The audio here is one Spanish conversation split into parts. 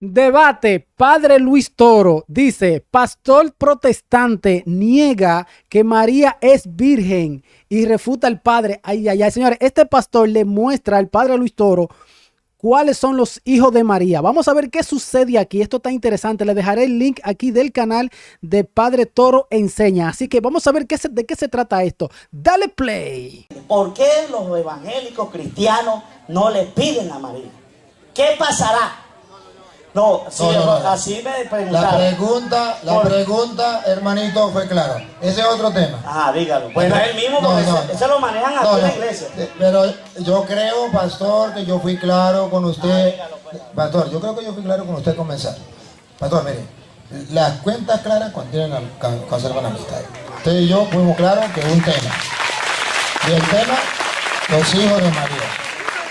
Debate. Padre Luis Toro dice: pastor protestante niega que María es virgen y refuta al padre. Ay, ay, ay, señores, este pastor le muestra al padre Luis Toro cuáles son los hijos de María. Vamos a ver qué sucede aquí. Esto está interesante. Le dejaré el link aquí del canal de Padre Toro Enseña. Así que vamos a ver de qué se trata esto. Dale play. ¿Por qué los evangélicos cristianos no le piden a María? ¿Qué pasará? No, sí, no. Así me preguntaron. La pregunta, hermanito, fue clara. Ese es otro tema. Ah, dígalo. Bueno, es el mismo, porque ese lo manejan aquí en la iglesia. Pero yo creo, pastor, que yo fui claro con usted. Pastor, yo creo que yo fui claro con usted comenzar. Pastor, mire, las cuentas claras conservan amistad. Usted y yo fuimos claros que es un tema. Y el tema, los hijos de María.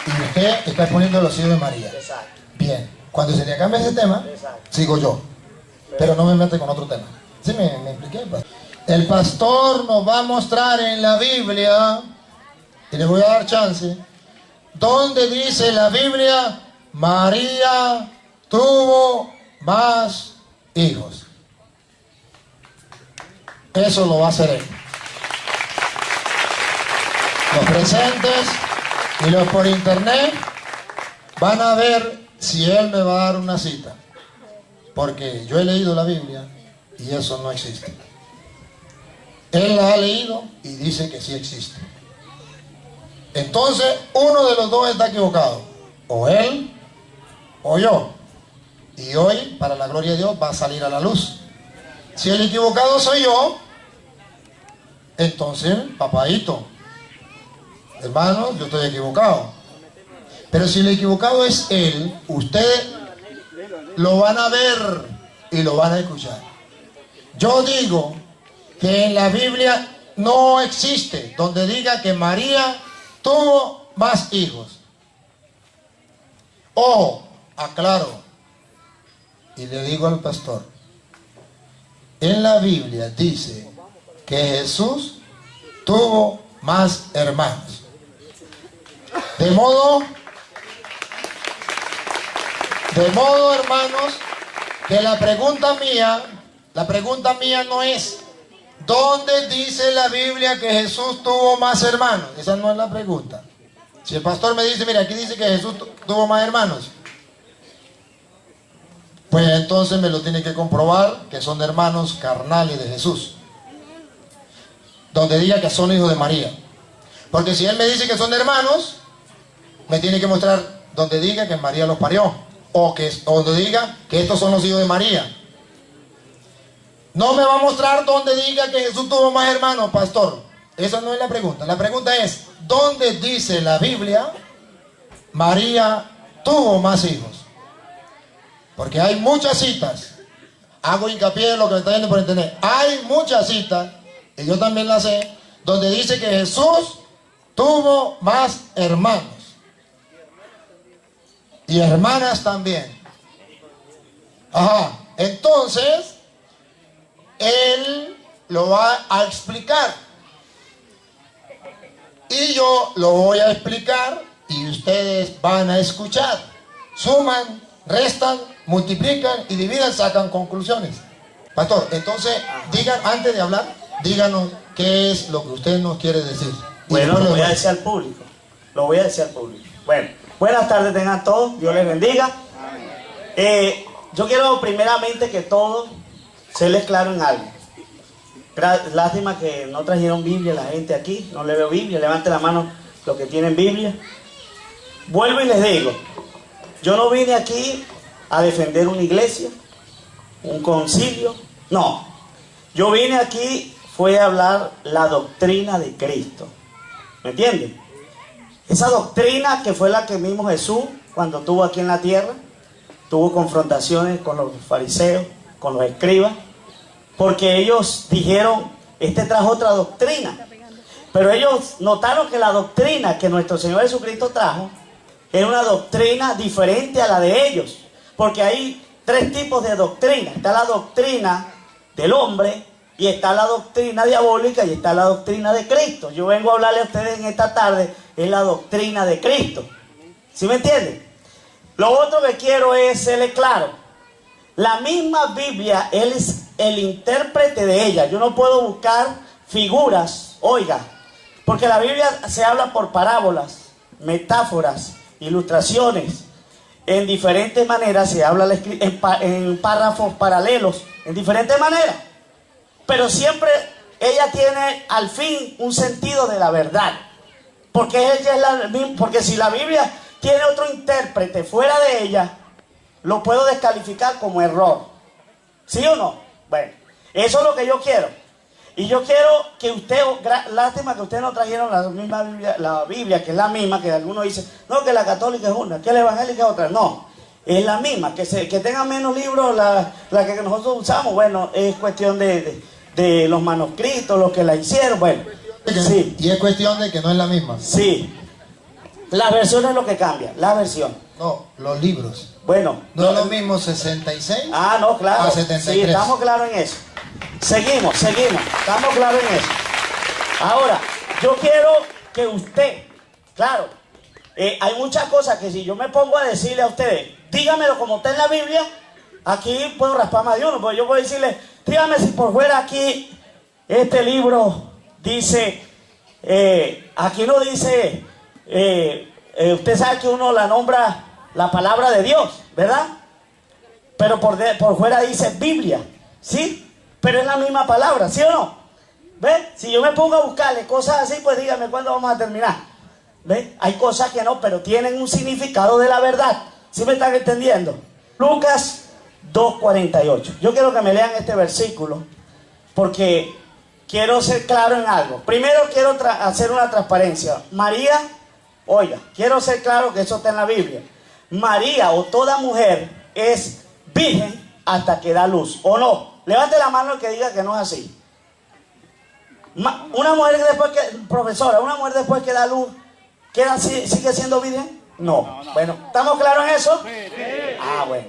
Y usted está exponiendo los hijos de María. Exacto. Bien. Cuando se le cambia ese tema, sigo yo. Pero no me mete con otro tema. ¿Sí me expliqué? El pastor nos va a mostrar en la Biblia, y le voy a dar chance, donde dice la Biblia, María tuvo más hijos. Eso lo va a hacer él. Los presentes y los por internet van a ver si él me va a dar una cita, porque yo he leído la Biblia y eso no existe. Él la ha leído y dice que sí existe. Entonces uno de los dos está equivocado, o él o yo. Y hoy, para la gloria de Dios, va a salir a la luz. Si el equivocado soy yo, entonces, papadito, hermano, yo estoy equivocado. Pero si el equivocado es él, ustedes lo van a ver y lo van a escuchar. Yo digo que en la Biblia no existe donde diga que María tuvo más hijos. Ojo, aclaro, y le digo al pastor, en la Biblia dice que Jesús tuvo más hermanos. De modo, hermanos, que la pregunta mía no es ¿dónde dice la Biblia que Jesús tuvo más hermanos? Esa no es la pregunta. Si el pastor me dice, mira, aquí dice que Jesús tuvo más hermanos, pues entonces me lo tiene que comprobar que son hermanos carnales de Jesús, donde diga que son hijos de María. Porque si él me dice que son hermanos, me tiene que mostrar donde diga que María los parió. O donde diga que estos son los hijos de María. No me va a mostrar donde diga que Jesús tuvo más hermanos, pastor. Esa no es la pregunta. La pregunta es, ¿dónde dice la Biblia María tuvo más hijos? Porque hay muchas citas. Hago hincapié en lo que me está viendo por internet. Hay muchas citas, y yo también las sé, donde dice que Jesús tuvo más hermanos. Y hermanas también. Ajá. Entonces, él lo va a explicar. Y yo lo voy a explicar y ustedes van a escuchar. Suman, restan, multiplican y dividen, sacan conclusiones. Pastor, entonces, digan, antes de hablar, díganos qué es lo que usted nos quiere decir. Bueno, lo voy a decir al público. Bueno. Buenas tardes tengan todos, Dios les bendiga. Yo quiero primeramente que todos serles claro en algo. Lástima que no trajeron Biblia la gente aquí, no le veo Biblia, levante la mano los que tienen Biblia. Vuelvo y les digo, yo no vine aquí a defender una iglesia, un concilio, no. Yo vine aquí fue a hablar la doctrina de Cristo, ¿me entienden? Esa doctrina que fue la que mismo Jesús, cuando estuvo aquí en la tierra, tuvo confrontaciones con los fariseos, con los escribas, porque ellos dijeron, este trajo otra doctrina. Pero ellos notaron que la doctrina que nuestro Señor Jesucristo trajo era una doctrina diferente a la de ellos. Porque hay tres tipos de doctrina. Está la doctrina del hombre, y está la doctrina diabólica, y está la doctrina de Cristo. Yo vengo a hablarle a ustedes en esta tarde, es la doctrina de Cristo. ¿Sí me entienden? Lo otro que quiero es serle claro. La misma Biblia, él es el intérprete de ella. Yo no puedo buscar figuras, oiga, porque la Biblia se habla por parábolas, metáforas, ilustraciones. En diferentes maneras se habla en párrafos paralelos, en diferentes maneras. Pero siempre ella tiene al fin un sentido de la verdad. Porque ella es la misma, porque si la Biblia tiene otro intérprete fuera de ella, lo puedo descalificar como error. ¿Sí o no? Bueno, eso es lo que yo quiero. Y yo quiero que usted, lástima que ustedes no trajeron la misma Biblia, la Biblia, que es la misma, que algunos dicen, no, que la católica es una, que la evangélica es otra. No, es la misma. Que tengan menos libros la que nosotros usamos, bueno, es cuestión de los manuscritos, los que la hicieron, bueno. Sí. Y es cuestión de que no es la misma. Sí. La versión es lo que cambia, la versión. No, los libros. Bueno. No es lo mismo 66 no, claro. a 73. Sí, estamos claros en eso. Seguimos. Estamos claros en eso. Ahora, yo quiero que usted, claro, hay muchas cosas que si yo me pongo a decirle a ustedes, dígamelo como está en la Biblia, aquí puedo raspar más de uno, porque yo puedo decirle, dígame si por fuera aquí este libro dice, aquí no dice, usted sabe que uno la nombra la palabra de Dios, ¿verdad? Pero por fuera dice Biblia, ¿sí? Pero es la misma palabra, ¿sí o no? ¿Ve? Si yo me pongo a buscarle cosas así, pues dígame cuándo vamos a terminar. ¿Ve? Hay cosas que no, pero tienen un significado de la verdad. ¿Sí me están entendiendo? Lucas 2:48. Yo quiero que me lean este versículo porque quiero ser claro en algo. Primero quiero hacer una transparencia. María, oiga, quiero ser claro que eso está en la Biblia. María o toda mujer es virgen hasta que da luz, ¿o no? Levante la mano el que diga que no es así. Una mujer después profesora, una mujer después que da luz, ¿sigue siendo virgen? No. Bueno, ¿estamos claros en eso? Bueno,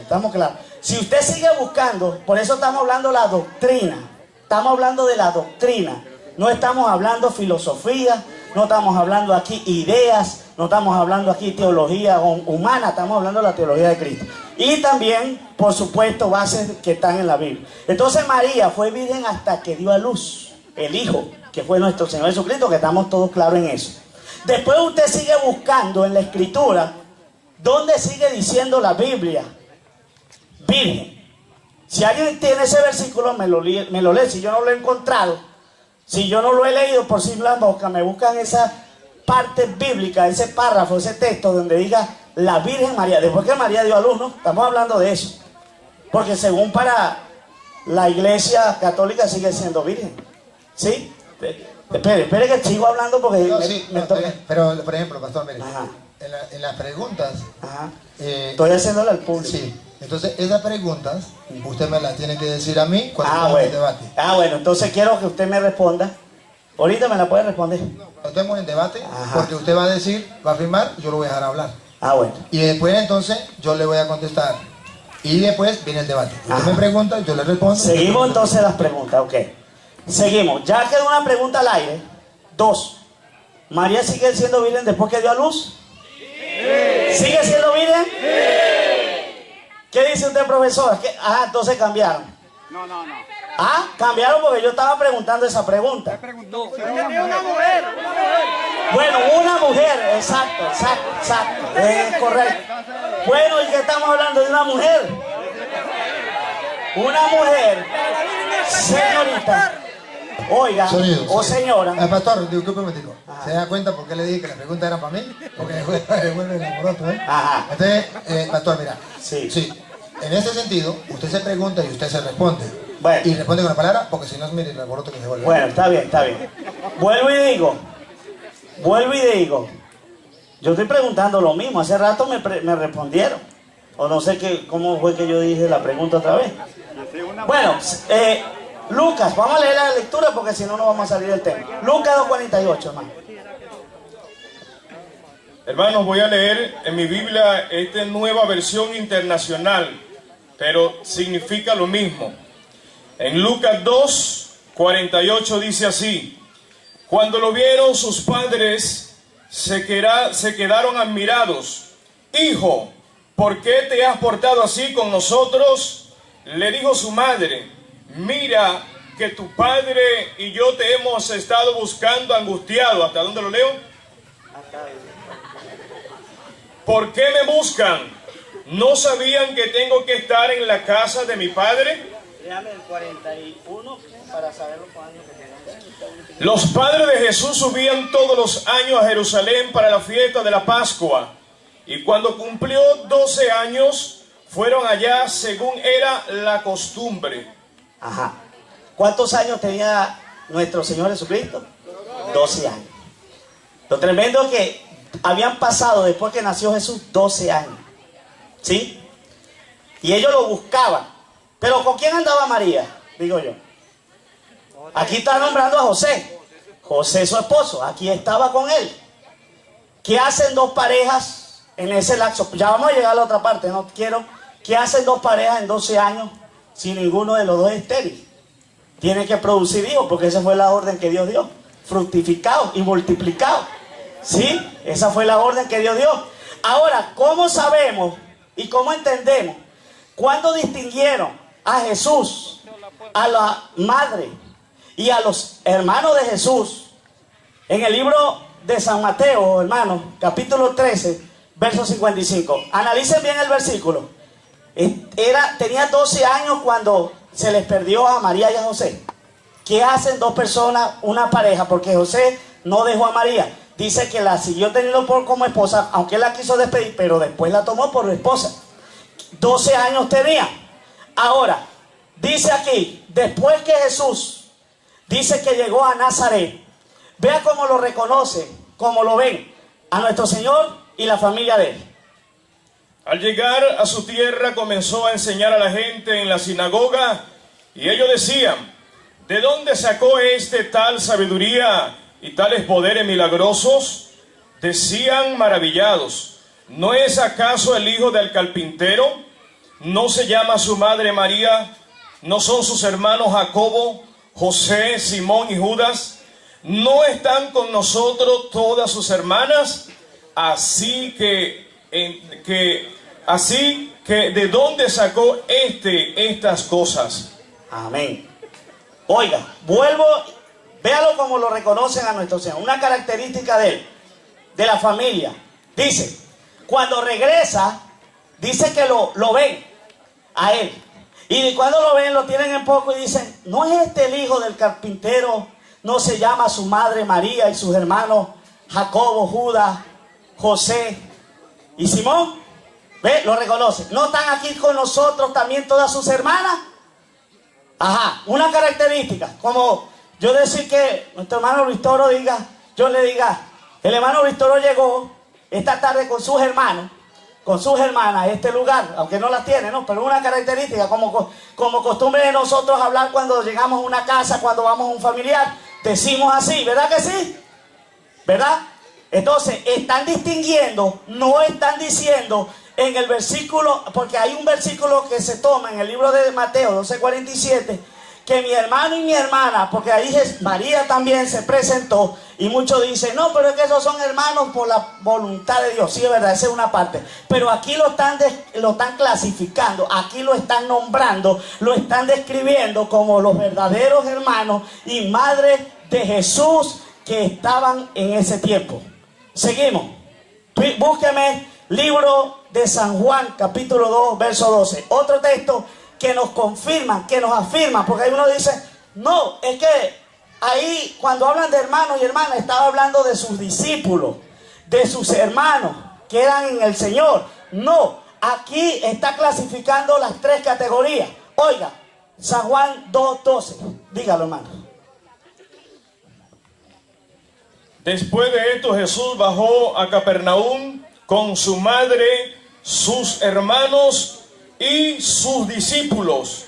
estamos claros. Si usted sigue buscando, por eso estamos hablando de la doctrina. Estamos hablando de la doctrina. No estamos hablando filosofía, no estamos hablando aquí ideas, no estamos hablando aquí teología humana, estamos hablando de la teología de Cristo. Y también, por supuesto, bases que están en la Biblia. Entonces María fue virgen hasta que dio a luz el Hijo, que fue nuestro Señor Jesucristo, que estamos todos claros en eso. Después usted sigue buscando en la Escritura, ¿dónde sigue diciendo la Biblia? Virgen. Si alguien tiene ese versículo, me lo lee. Si yo no lo he encontrado, si yo no lo he leído por sí la boca, me buscan esa parte bíblica, ese párrafo, ese texto donde diga la Virgen María. Después que María dio a luz, ¿no? Estamos hablando de eso. Porque según para la Iglesia Católica sigue siendo virgen. ¿Sí? Espere que sigo hablando porque no, me toca. Pero, por ejemplo, pastor, mire, en las preguntas... estoy haciéndole al público. Sí. Entonces, esas preguntas, usted me las tiene que decir a mí cuando estemos en el debate. Bueno, entonces quiero que usted me responda. Ahorita me la puede responder. Cuando estemos en debate, porque usted va a decir, va a afirmar, yo lo voy a dejar hablar. Bueno. Y después, entonces, yo le voy a contestar. Y después viene el debate. Usted me pregunta, yo le respondo. Seguimos entonces las preguntas, ok. Seguimos. Ya quedó una pregunta al aire. 2. ¿María sigue siendo virgen después que dio a luz? Sí. ¿Sigue siendo virgen? Sí. ¿Qué dice usted, profesora? Entonces cambiaron. No. Cambiaron porque yo estaba preguntando esa pregunta. Una mujer. Bueno, una mujer, exacto. Correcto. Bueno, ¿y qué estamos hablando de una mujer? Una mujer, señorita, oiga, o señora. Pastor, disculpe un momentico. ¿Se da cuenta por qué le dije que la pregunta era para mí? Porque me vuelve el alboroto, ¿eh? Entonces, pastor, mira. Sí. En ese sentido, usted se pregunta y usted se responde. Bueno. Y responde con la palabra, porque si no, mire el alboroto que se vuelve. Bueno, está bien. Vuelvo y digo. Yo estoy preguntando lo mismo. Hace rato me respondieron. O no sé cómo fue que yo dije la pregunta otra vez. Bueno, Lucas, vamos a leer la lectura porque si no, no vamos a salir del tema. Lucas 2:48, hermano. Hermanos, voy a leer en mi Biblia esta nueva versión internacional, pero significa lo mismo. En Lucas 2:48 dice así: cuando lo vieron sus padres se quedaron admirados Hijo, ¿por qué te has portado así con nosotros? Le dijo su madre, mira que tu padre y yo te hemos estado buscando angustiado. ¿Hasta dónde lo leo? ¿Por qué me buscan? ¿No sabían que tengo que estar en la casa de mi padre? Léame el 41 para saber los años que tenemos. Los padres de Jesús subían todos los años a Jerusalén para la fiesta de la Pascua. Y cuando cumplió 12 años, fueron allá según era la costumbre. Ajá. ¿Cuántos años tenía nuestro Señor Jesucristo? 12 años. Lo tremendo es que habían pasado después que nació Jesús 12 años. ¿Sí? Y ellos lo buscaban. Pero ¿con quién andaba María? Digo yo. Aquí está nombrando a José. José su esposo. Aquí estaba con él. ¿Qué hacen dos parejas en ese lapso? Ya vamos a llegar a la otra parte. No quiero. ¿Qué hacen dos parejas en 12 años si ninguno de los dos es estéril? Tiene que producir hijos porque esa fue la orden que Dios dio. Fructificado y multiplicado. ¿Sí? Esa fue la orden que Dios dio. Ahora, ¿cómo sabemos y cómo entendemos? ¿Cuándo distinguieron a Jesús, a la madre y a los hermanos de Jesús? En el libro de San Mateo, hermanos, capítulo 13, verso 55. Analicen bien el versículo. Tenía 12 años cuando se les perdió a María y a José. ¿Qué hacen dos personas, una pareja? Porque José no dejó a María. Dice que la siguió teniendo como esposa, aunque él la quiso despedir, pero después la tomó por esposa. 12 años tenía. Ahora, dice aquí, después que Jesús dice que llegó a Nazaret, vea cómo lo reconoce, cómo lo ven a nuestro Señor y la familia de él. Al llegar a su tierra comenzó a enseñar a la gente en la sinagoga y ellos decían, ¿de dónde sacó tal sabiduría y tales poderes milagrosos? Decían maravillados, ¿no es acaso el hijo del carpintero? ¿No se llama su madre María? ¿No son sus hermanos Jacobo, José, Simón y Judas? ¿No están con nosotros todas sus hermanas? Así que ¿de dónde sacó estas cosas? Amén. Oiga, vuelvo, véalo como lo reconocen a nuestro Señor. Una característica de él, de la familia. Dice, cuando regresa, dice que lo ven a él. Y cuando lo ven, lo tienen en poco y dicen, ¿no es el hijo del carpintero? ¿No se llama su madre María y sus hermanos Jacobo, Judas, José y Simón? ¿Ve? Lo reconoce. ¿No están aquí con nosotros también todas sus hermanas? Ajá, una característica. Como yo decir que nuestro hermano Luis Toro yo le diga, el hermano Luis Toro llegó esta tarde con sus hermanos, con sus hermanas a este lugar, aunque no las tiene, ¿no? Pero una característica, como costumbre de nosotros hablar cuando llegamos a una casa, cuando vamos a un familiar, decimos así, ¿verdad que sí? ¿Verdad? Entonces, están distinguiendo, no están diciendo en el versículo, porque hay un versículo que se toma en el libro de Mateo 12:47, que mi hermano y mi hermana, porque ahí María también se presentó, y muchos dicen, no, pero es que esos son hermanos por la voluntad de Dios. Sí, es verdad, esa es una parte, pero aquí lo están clasificando, aquí lo están nombrando, lo están describiendo como los verdaderos hermanos y madres de Jesús que estaban en ese tiempo. Seguimos. Búsqueme libro de San Juan, capítulo 2, verso 12. Otro texto que nos confirma, que nos afirma, porque hay uno dice, no, es que ahí cuando hablan de hermanos y hermanas, estaba hablando de sus discípulos, de sus hermanos que eran en el Señor. No, aquí está clasificando las tres categorías. Oiga, San Juan 2:12, dígalo, hermano. Después de esto Jesús bajó a Capernaum con su madre, sus hermanos y sus discípulos,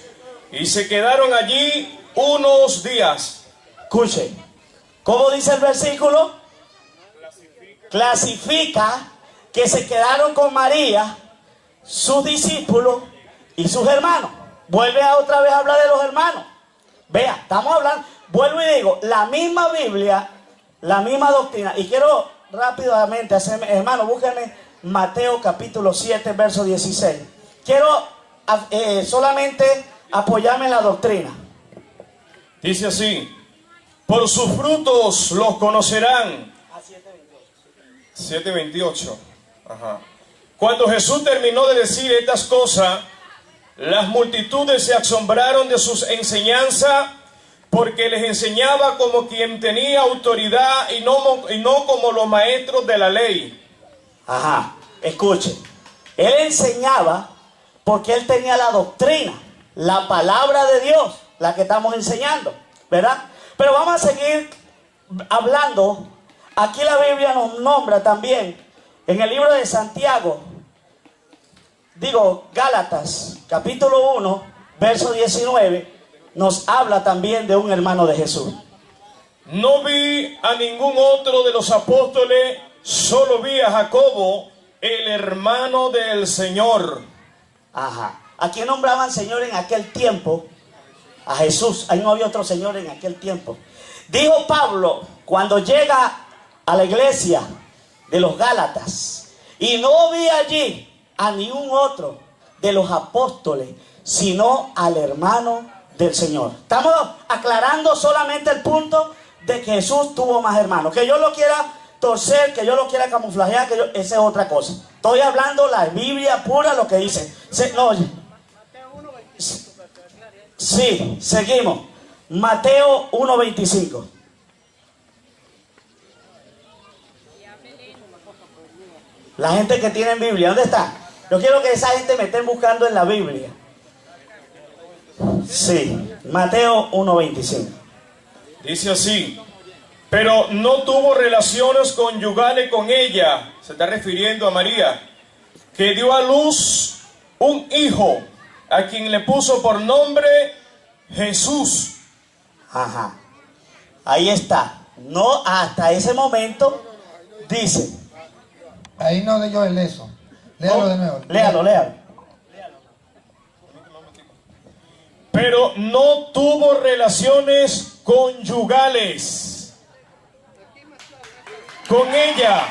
y se quedaron allí unos días. Escuche, ¿cómo dice el versículo? Clasifica que se quedaron con María, sus discípulos y sus hermanos. Vuelve a otra vez a hablar de los hermanos. Vea, estamos hablando, vuelvo y digo, la misma Biblia, la misma doctrina. Y quiero rápidamente hacerme, hermano, búsquenme Mateo capítulo 7, verso 16. Quiero solamente apoyarme en la doctrina. Dice así: por sus frutos los conocerán. 7:28. Ajá. Cuando Jesús terminó de decir estas cosas, las multitudes se asombraron de sus enseñanzas, porque les enseñaba como quien tenía autoridad y no como los maestros de la ley. Ajá, escuchen. Él enseñaba porque él tenía la doctrina, la palabra de Dios, la que estamos enseñando, ¿verdad? Pero vamos a seguir hablando. Aquí la Biblia nos nombra también, en el libro de Santiago, Gálatas, capítulo 1, verso 19, nos habla también de un hermano de Jesús. No vi a ningún otro de los apóstoles, solo vi a Jacobo, el hermano del Señor. Ajá. ¿A quién nombraban Señor en aquel tiempo? A Jesús. Ahí no había otro Señor en aquel tiempo. Dijo Pablo cuando llega a la iglesia de los Gálatas: y no vi allí a ningún otro de los apóstoles, sino al hermano del Señor. Estamos aclarando solamente el punto de que Jesús tuvo más hermanos. Que yo lo quiera torcer, que yo lo quiera camuflajear, esa es otra cosa. Estoy hablando la Biblia pura, lo que dice. Sí, seguimos. Mateo 1:25. La gente que tiene Biblia, ¿dónde está? Yo quiero que esa gente me estén buscando en la Biblia. Sí, Mateo 1:25. Dice así: pero no tuvo relaciones conyugales con ella. Se está refiriendo a María, que dio a luz un hijo, a quien le puso por nombre Jesús. Ajá. Ahí está. No, hasta ese momento dice. Ahí no leyó el eso. Léalo de nuevo. Léalo. Pero no tuvo relaciones conyugales con ella,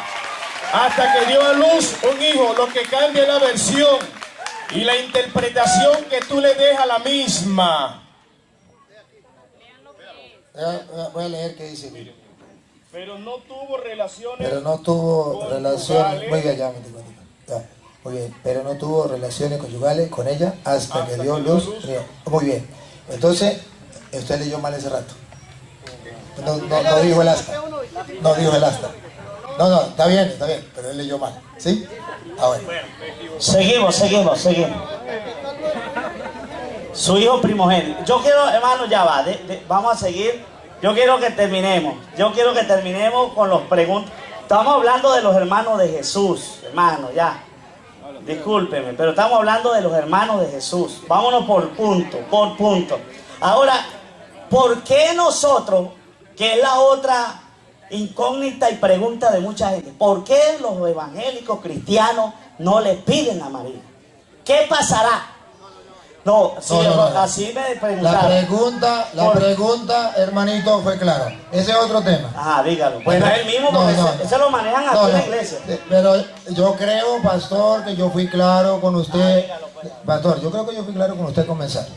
hasta que dio a luz un hijo. Lo que cambia la versión y la interpretación que tú le des a la misma. Voy a leer qué dice. Pero no tuvo relaciones. Muy bien, ya. Muy bien, pero no tuvo relaciones conyugales con ella hasta que dio luz. Muy bien. Entonces, usted leyó mal ese rato. No dijo el asta. No dijo el asta. No, está bien, pero él leyó mal. ¿Sí? Bueno. Seguimos. Su hijo primogénito. Yo quiero, hermano, ya va. Vamos a seguir. Yo quiero que terminemos. Con los preguntas. Estamos hablando de los hermanos de Jesús, hermano, ya. Discúlpeme, pero estamos hablando de los hermanos de Jesús. Vámonos por punto. Ahora, ¿por qué nosotros, que es la otra incógnita y pregunta de mucha gente, por qué los evangélicos cristianos no le piden a María? ¿Qué pasará? No. Así me preguntaron. La pregunta, hermanito, fue clara. Ese es otro tema. Ajá, dígalo. Bueno, él mismo, porque ese lo manejan aquí en la iglesia. Pero yo creo, pastor, que yo fui claro con usted. Pastor, yo creo que yo fui claro con usted comenzar.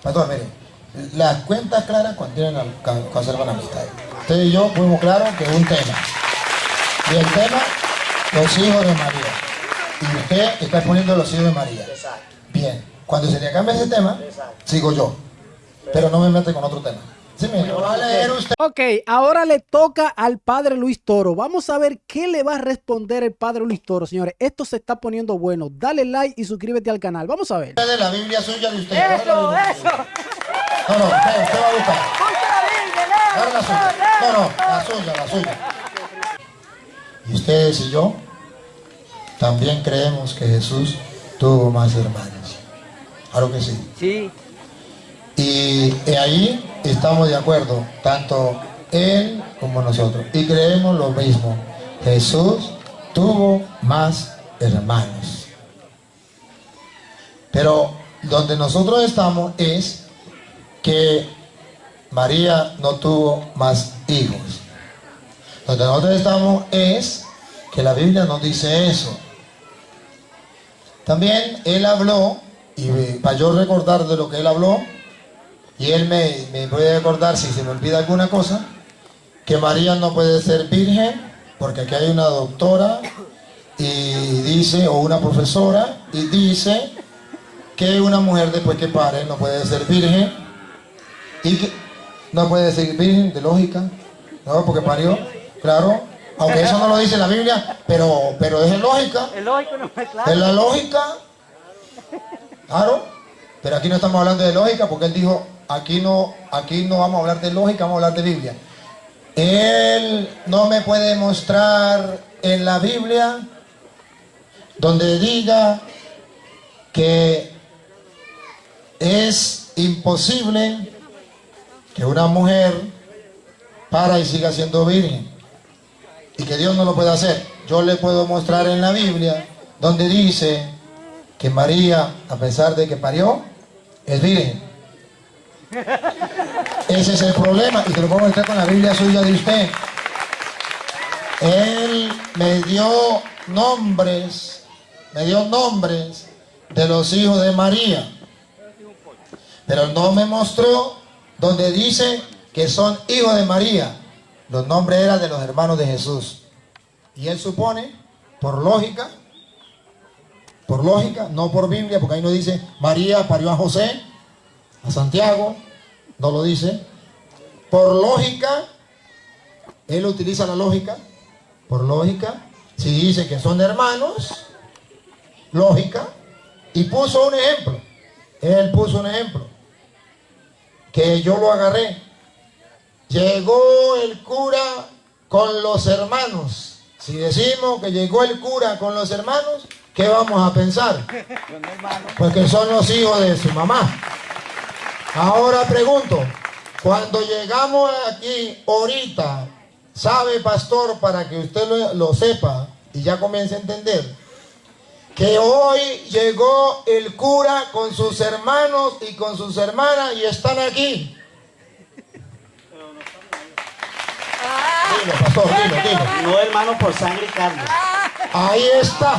Pastor, mire, las cuentas claras conservan amistad. Usted y yo fuimos claros que es un tema. Y el tema, los hijos de María. Y usted está poniendo los hijos de María. Exacto. Bien. Cuando se le cambie ese tema, sigo yo. Pero no me mete con otro tema. Sí, me va a leer usted. Ok, ahora le toca al padre Luis Toro. Vamos a ver qué le va a responder el padre Luis Toro, señores. Esto se está poniendo bueno. Dale like y suscríbete al canal. Vamos a ver. De la Biblia suya de usted. Eso. No, usted va a buscar. Ahora la suya. La suya. Y ustedes y yo también creemos que Jesús tuvo más hermanos. Claro que sí. Sí. Y ahí estamos de acuerdo, tanto él como nosotros. Y creemos lo mismo. Jesús tuvo más hermanos. Pero donde nosotros estamos es que María no tuvo más hijos. Donde nosotros estamos es que la Biblia nos dice eso. También él habló, y para yo recordar de lo que él habló, y él me puede recordar si se me olvida alguna cosa, que María no puede ser virgen, porque aquí hay una doctora, y dice, o una profesora, y dice que una mujer después que pare no puede ser virgen, y que no puede ser virgen, de lógica, no, porque parió, claro, aunque eso no lo dice la Biblia, pero es de lógica. Es lógico, no es claro. Es la lógica, claro, pero aquí no estamos hablando de lógica, porque él dijo, aquí no vamos a hablar de lógica, vamos a hablar de Biblia. Él no me puede mostrar en la Biblia donde diga que es imposible que una mujer para y siga siendo virgen, y que Dios no lo puede hacer. Yo le puedo mostrar en la Biblia donde dice que María, a pesar de que parió, es virgen. Ese es el problema, y te lo puedo mostrar con la Biblia suya de usted. Él me dio nombres de los hijos de María, pero no me mostró donde dice que son hijos de María. Los nombres eran de los hermanos de Jesús. Y él supone, por lógica, no por Biblia, porque ahí no dice María parió a José, a Santiago, no lo dice. Por lógica, él utiliza la lógica, por lógica, si dice que son hermanos, lógica, y puso un ejemplo. Él puso un ejemplo, que yo lo agarré. Llegó el cura con los hermanos. Si decimos que llegó el cura con los hermanos, ¿qué vamos a pensar? Pues que son los hijos de su mamá. Ahora pregunto, cuando llegamos aquí ahorita, ¿sabe, pastor, para que usted lo sepa y ya comience a entender, que hoy llegó el cura con sus hermanos y con sus hermanas y están aquí? Dilo, pastor, dilo. No, hermano, por sangre y carne. Ahí está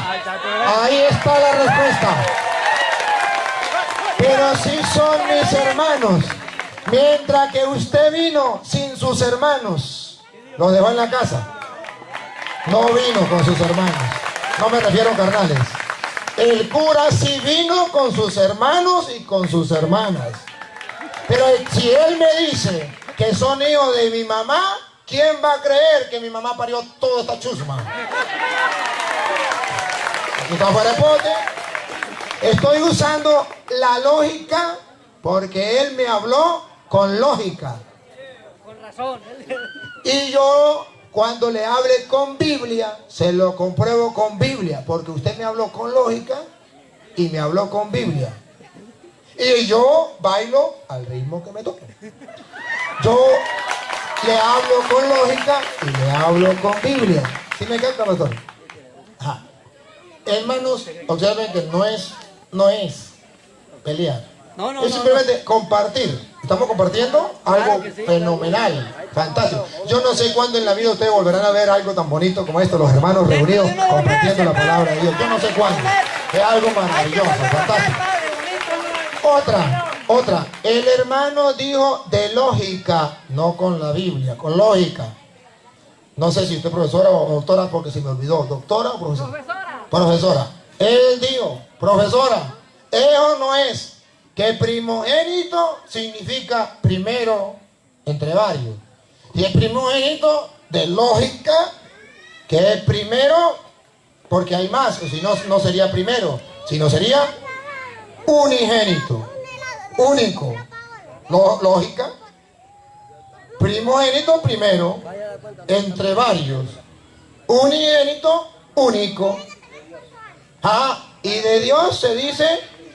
la respuesta. Pero sí son mis hermanos. Mientras que usted vino sin sus hermanos, los dejó en la casa. No vino con sus hermanos. No me refiero a carnales. El cura sí vino con sus hermanos y con sus hermanas. Pero si él me dice que son hijos de mi mamá, ¿quién va a creer que mi mamá parió toda esta chusma? Aquí está fuera de pote. Estoy usando la lógica porque él me habló con lógica. Con razón. Y yo, cuando le hable con Biblia, se lo compruebo con Biblia, porque usted me habló con lógica y me habló con Biblia. Y yo bailo al ritmo que me toque. Yo le hablo con lógica y le hablo con Biblia. ¿Sí me capta, pastor? Ajá. Hermanos, observen que no es pelear. No, Es simplemente compartir. Estamos compartiendo algo fenomenal, fantástico. Yo no sé cuándo en la vida ustedes volverán a ver algo tan bonito como esto, los hermanos reunidos compartiendo la palabra de Dios. Yo no sé cuándo. Es algo maravilloso, fantástico. Otra. El hermano dijo de lógica, no con la Biblia, con lógica. No sé si usted es profesora o doctora, porque se me olvidó. ¿Doctora o profesora? Profesora. Él dijo, profesora, eso no es que primogénito significa primero entre varios. Y el primogénito de lógica, que es primero, porque hay más, o si no, no sería primero, sino sería unigénito, único. Lógica. Primogénito primero, entre varios. Unigénito, único. Y de Dios se dice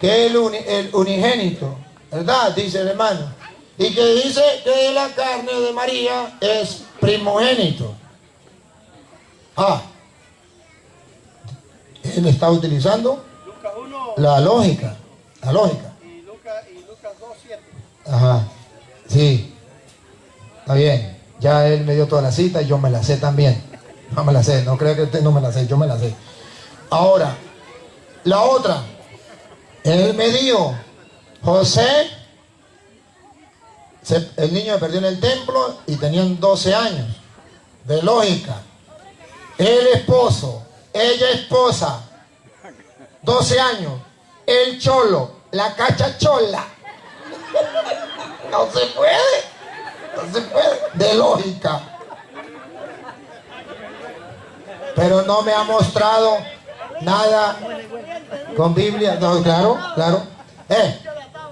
que el unigénito, ¿verdad? Dice el hermano. Y que dice que la carne de María es primogénito. Él está utilizando la lógica. La lógica. Y Lucas 2:7. Ajá. Sí. Está bien. Ya él me dio toda la cita y yo me la sé también. No me la sé. No creo que usted no me la sé. Yo me la sé. Ahora, La otra, él me dijo, José, el niño me perdió en el templo y tenían 12 años. De lógica. El esposo, ella esposa, 12 años. El cholo, la cacha chola. No se puede. No se puede. De lógica. Pero no me ha mostrado nada con Biblia. No, claro, claro.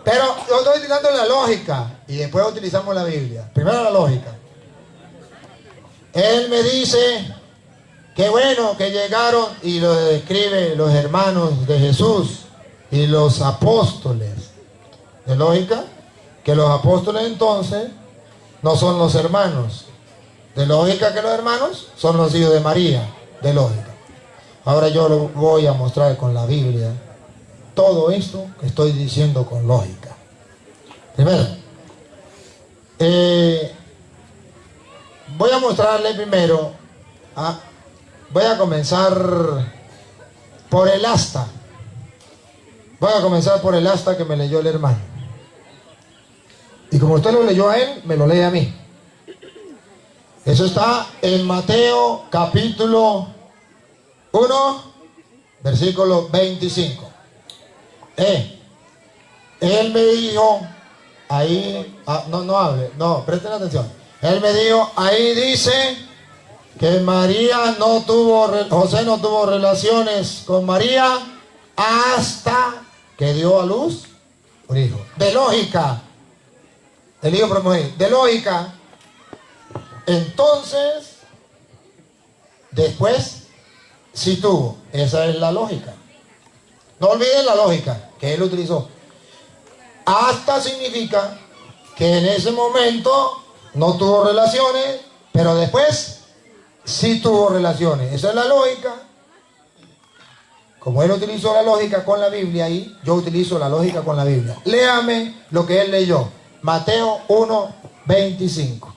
Pero yo estoy utilizando la lógica y después utilizamos la Biblia. Primero la lógica. Él me dice que bueno, que llegaron y lo describe los hermanos de Jesús y los apóstoles. ¿De lógica? Que los apóstoles entonces no son los hermanos. De lógica que los hermanos son los hijos de María. De lógica. Ahora yo lo voy a mostrar con la Biblia. Todo esto que estoy diciendo con lógica. Primero, voy a mostrarle primero, voy a comenzar por el asta. Voy a comenzar por el asta que me leyó el hermano. Y como usted lo leyó a él, me lo lee a mí. Eso está en Mateo capítulo 1, versículo 25. Él me dijo, ahí, no hable, no, presten atención. Él me dijo, ahí dice que José no tuvo relaciones con María hasta que dio a luz un hijo. De lógica, el hijo primogénito, de lógica. Entonces, después, sí tuvo. Esa es la lógica. No olviden la lógica que él utilizó. Hasta significa que en ese momento no tuvo relaciones, pero después sí tuvo relaciones. Esa es la lógica. Como él utilizó la lógica con la Biblia ahí, yo utilizo la lógica con la Biblia. Léame lo que él leyó. Mateo 1, 25.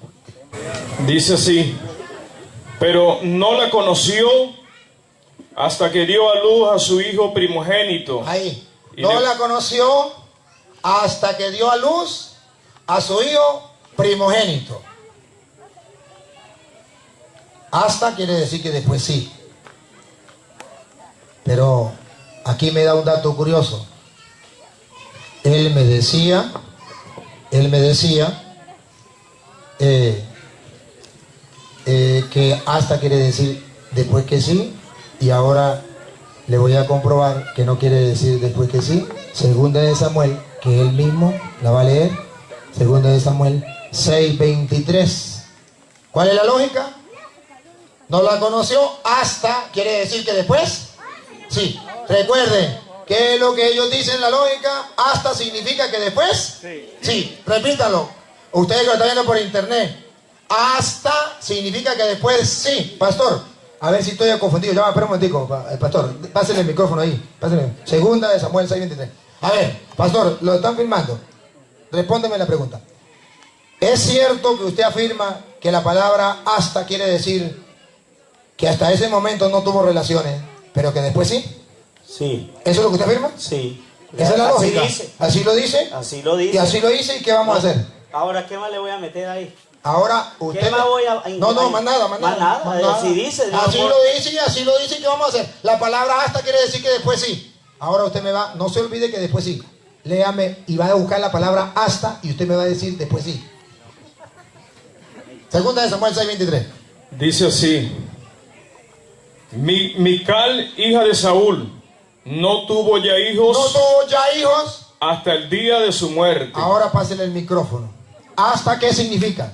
Dice así: pero no la conoció hasta que dio a luz a su hijo primogénito. Ahí. No la conoció hasta que dio a luz a su hijo primogénito. Hasta quiere decir que después sí. Pero aquí me da un dato curioso. Él me decía que hasta quiere decir después que sí, y ahora le voy a comprobar que no quiere decir después que sí. Segunda de Samuel, que él mismo la va a leer. Segunda de Samuel 6:23. ¿Cuál es la lógica? No la conoció hasta, quiere decir que después sí. Recuerden, ¿qué es lo que ellos dicen en la lógica? Hasta significa que después sí. Repítalo. Ustedes que lo están viendo por internet. Hasta significa que después sí. Pastor, a ver si estoy confundido. Ya, espera un momentico, pastor. Pásenle el micrófono ahí. Pásenle. Segunda de Samuel 6:23. A ver, pastor, lo están filmando. Respóndeme la pregunta. ¿Es cierto que usted afirma que la palabra hasta quiere decir que hasta ese momento no tuvo relaciones, pero que después sí? Sí. ¿Eso es lo que usted afirma? Sí. Esa es la lógica. Dice. ¿Así lo dice? Así lo dice. Y así lo dice, ¿y qué vamos a hacer? Ahora, ¿qué más le voy a meter ahí? Ahora usted... ¿Qué más voy a...? No, más nada. Más nada. Así dice. Así lo dice y así lo dice, ¿y qué vamos a hacer? La palabra hasta quiere decir que después sí. Ahora usted me va... No se olvide que después sí. Léame y va a buscar la palabra hasta y usted me va a decir después sí. Segunda de Samuel 6:23. Dice así: Mical, hija de Saúl, no tuvo ya hijos. No tuvo ya hijos. Hasta el día de su muerte. Ahora pásele el micrófono. ¿Hasta qué significa?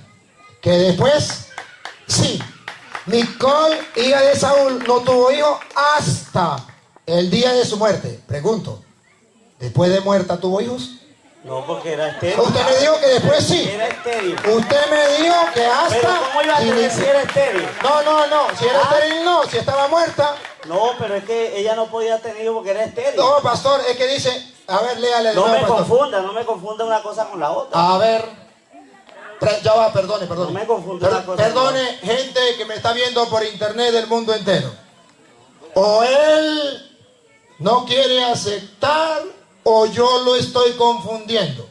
Que después sí. Mical, hija de Saúl, no tuvo hijos hasta el día de su muerte. Pregunto, ¿después de muerta tuvo hijos? No, porque era estéril. Usted me dijo que después sí. Era estéril. Usted me dijo que hasta... Pero ¿cómo iba a tener si era estéril? No. Si era estéril, no. Si estaba muerta. No, pero es que ella no podía tener hijos porque era estéril. No, pastor, es que dice... A ver, léale. No me pastor. no me confunda una cosa con la otra. A ver. Ya va, perdone. No me confunda una cosa. Perdone, gente que me está viendo por internet del mundo entero. O él no quiere aceptar o yo lo estoy confundiendo.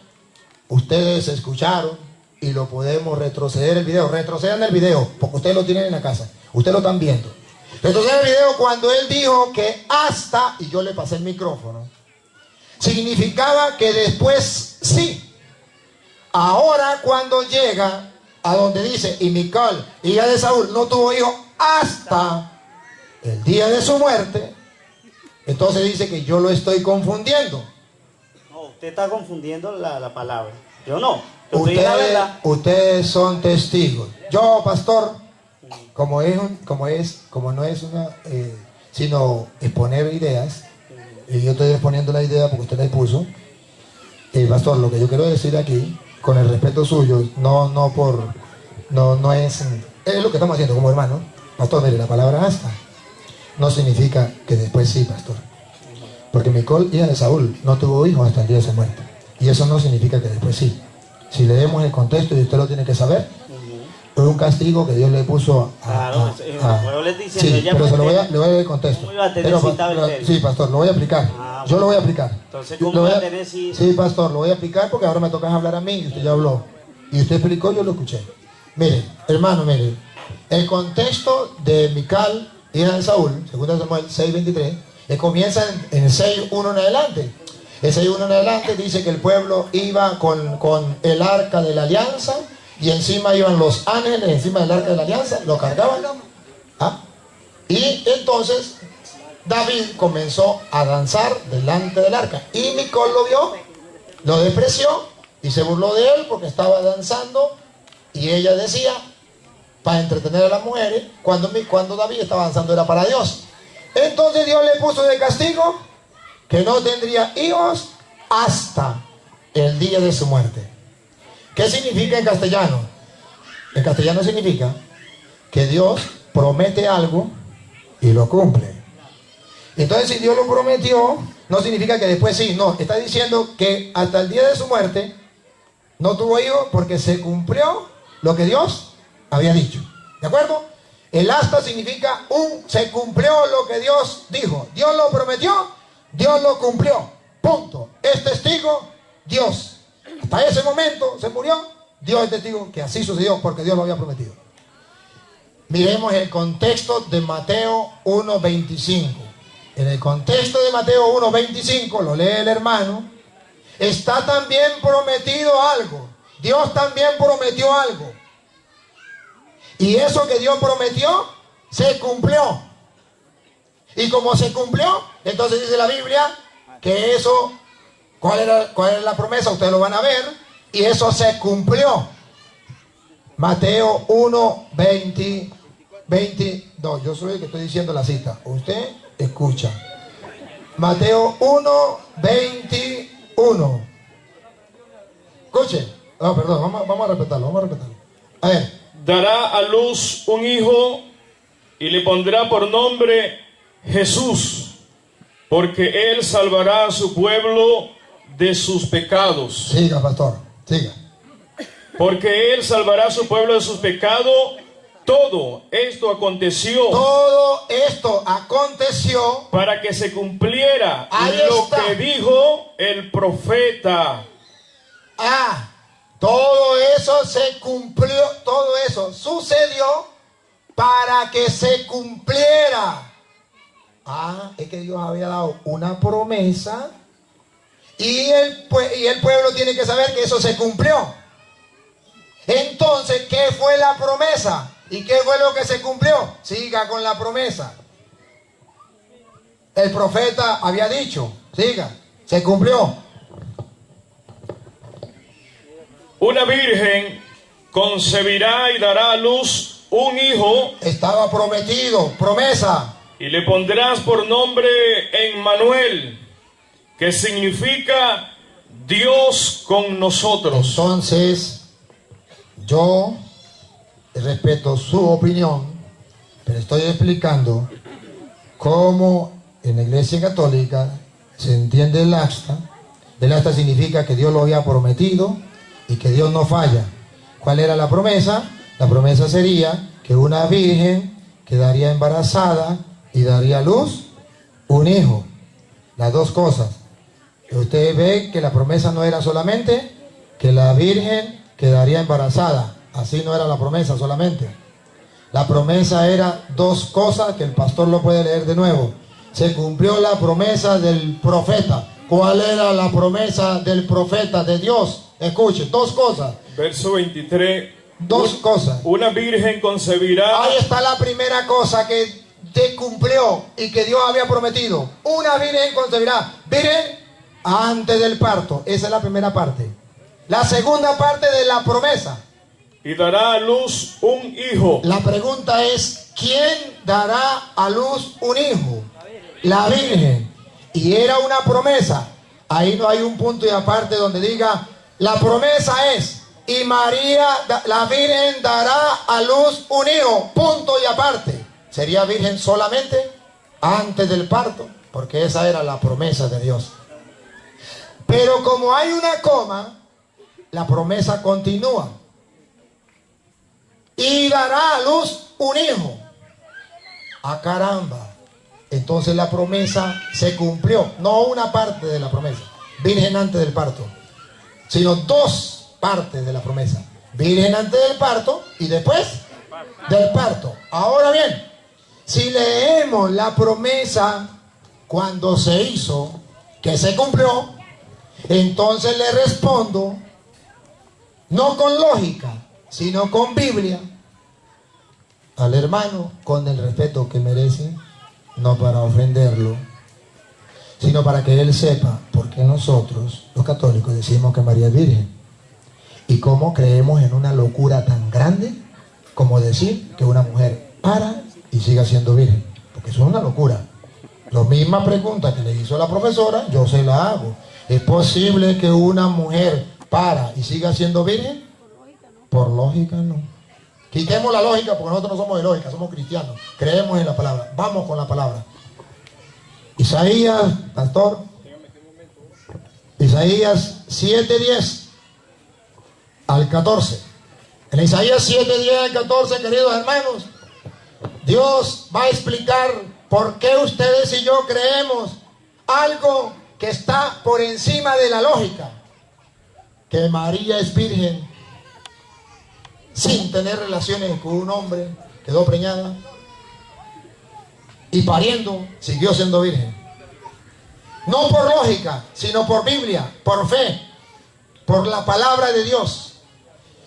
Ustedes escucharon y lo podemos retroceder el video. Retrocedan el video porque ustedes lo tienen en la casa. Ustedes lo están viendo. Retrocedan el video cuando él dijo que hasta, y yo le pasé el micrófono, significaba que después sí. Ahora cuando llega a donde dice, y Mical, hija de Saúl, no tuvo hijo hasta el día de su muerte, entonces dice que yo lo estoy confundiendo. No, usted está confundiendo la palabra. Yo no. Yo estoy diciendo la verdad. Ustedes son testigos. Yo, pastor, como no es una, sino exponer ideas, y yo estoy exponiendo la idea porque usted la expuso. Pastor, lo que yo quiero decir aquí, con el respeto suyo, no es lo que estamos haciendo como hermanos. Pastor, mire, la palabra hasta no significa que después sí, pastor. Porque Mical, hija de Saúl, no tuvo hijos hasta el día de su muerte. Y eso no significa que después sí. Si leemos el contexto, y usted lo tiene que saber, fue un castigo que Dios le puso sí, pero se lo voy a leer el contexto. Sí, pastor, lo voy a aplicar. Yo lo voy a aplicar. Entonces, ¿cómo va a tener si... Sí, pastor, lo voy a aplicar porque ahora me toca hablar a mí y usted ya habló. Y usted explicó, yo lo escuché. Mire, hermano, mire. El contexto de Mical, hija de Saúl, 2 Samuel 6:23, comienza en 6:1 en adelante. El 6:1 en adelante dice que el pueblo iba con el arca de la alianza y encima iban los ángeles, encima del arca de la alianza, lo cargaban. Y entonces David comenzó a danzar delante del arca. Y Mical lo vio, lo despreció y se burló de él porque estaba danzando. Y ella decía, para entretener a las mujeres, cuando David estaba danzando era para Dios. Entonces Dios le puso de castigo que no tendría hijos hasta el día de su muerte. ¿Qué significa en castellano? En castellano significa que Dios promete algo y lo cumple. Entonces, si Dios lo prometió, no significa que después sí. No, está diciendo que hasta el día de su muerte no tuvo hijos porque se cumplió lo que Dios había dicho. ¿De acuerdo? El hasta significa se cumplió lo que Dios dijo. Dios lo prometió, Dios lo cumplió. Punto. Es testigo Dios. Hasta ese momento se murió. Dios es testigo que así sucedió porque Dios lo había prometido. Miremos el contexto de Mateo 1:25. En el contexto de Mateo 1:25, lo lee el hermano, está también prometido algo. Dios también prometió algo. Y eso que Dios prometió, se cumplió. Y como se cumplió, entonces dice la Biblia que eso, ¿cuál era la promesa? Ustedes lo van a ver. Y eso se cumplió. Mateo 1:22. Yo soy el que estoy diciendo la cita. Usted escucha. Mateo 1:21. Escuche. No, perdón, vamos a respetarlo, A ver. Dará a luz un hijo y le pondrá por nombre Jesús, porque él salvará a su pueblo de sus pecados. Siga, pastor, siga. Porque él salvará a su pueblo de sus pecados. Todo esto aconteció para que se cumpliera lo que dijo el profeta. Todo eso se cumplió, todo eso sucedió para que se cumpliera. Es que Dios había dado una promesa y el pueblo tiene que saber que eso se cumplió. Entonces, ¿qué fue la promesa? ¿Y qué fue lo que se cumplió? Siga con la promesa. El profeta había dicho, siga, se cumplió. Una virgen concebirá y dará a luz un hijo. Estaba prometido, promesa. Y le pondrás por nombre Emmanuel, que significa Dios con nosotros. Entonces, yo respeto su opinión, pero estoy explicando cómo en la Iglesia Católica se entiende el asta. El asta significa que Dios lo había prometido y que Dios no falla. ¿Cuál era la promesa? La promesa sería que una virgen quedaría embarazada y daría a luz un hijo. las dos cosas. Usted ve que la promesa no era solamente que la virgen quedaría embarazada. Así no era la promesa solamente. La promesa era dos cosas que el pastor lo puede leer de nuevo. Se cumplió la promesa del profeta. ¿Cuál era la promesa del profeta de Dios? Escuche, dos cosas. Verso 23. Dos cosas. Una virgen concebirá. Ahí está la primera cosa que te cumplió y que Dios había prometido. Una virgen concebirá. Virgen antes del parto. Esa es la primera parte. La segunda parte de la promesa. Y dará a luz un hijo. La pregunta es, ¿quién dará a luz un hijo? La virgen. Y era una promesa. Ahí no hay un punto y aparte donde diga, la promesa es, y María, la virgen, dará a luz un hijo. Punto y aparte. ¿Sería virgen solamente antes del parto? Porque esa era la promesa de Dios. Pero como hay una coma, la promesa continúa. Y dará a luz un hijo. ¡Ah, caramba! Entonces la promesa se cumplió. No una parte de la promesa, virgen antes del parto, sino dos partes de la promesa. Virgen antes del parto y después del parto. Ahora bien, si leemos la promesa cuando se hizo, que se cumplió, entonces le respondo, no con lógica, sino con Biblia, al hermano, con el respeto que merece, no para ofenderlo, sino para que él sepa por qué nosotros, los católicos, decimos que María es virgen. Y cómo creemos en una locura tan grande como decir que una mujer para y siga siendo virgen. Porque eso es una locura. La misma pregunta que le hizo la profesora, yo se la hago. ¿Es posible que una mujer para y siga siendo virgen? Por lógica no. Quitemos la lógica porque nosotros no somos de lógica, somos cristianos. Creemos en la palabra. Vamos con la palabra. Isaías, pastor. Isaías 7:10 al 14. En Isaías 7:10 al 14, queridos hermanos, Dios va a explicar por qué ustedes y yo creemos algo que está por encima de la lógica. Que María es virgen sin tener relaciones con un hombre, quedó preñada y pariendo siguió siendo virgen. No por lógica, sino por Biblia, por fe, por la palabra de Dios.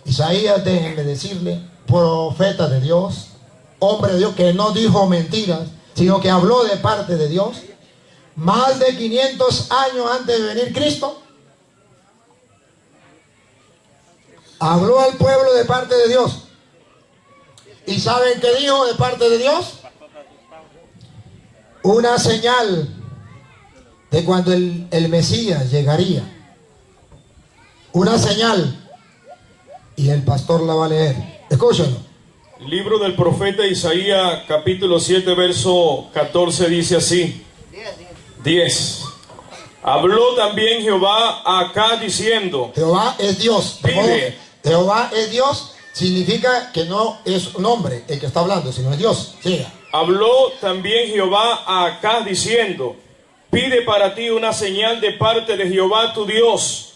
Isaías, déjenme decirle, profeta de Dios, hombre de Dios, que no dijo mentiras, sino que habló de parte de Dios, más de 500 años antes de venir Cristo, habló al pueblo de parte de Dios. ¿Y saben qué dijo de parte de Dios? Una señal de cuando el Mesías llegaría. Una señal. Y el pastor la va a leer. Escúchenlo. Libro del profeta Isaías, capítulo 7, verso 14, dice así. 10. Habló también Jehová acá diciendo. Jehová es Dios. Pide. Jehová es Dios significa que no es un hombre el que está hablando, sino es Dios. Siga. Habló también Jehová acá diciendo. Pide para ti una señal de parte de Jehová tu Dios.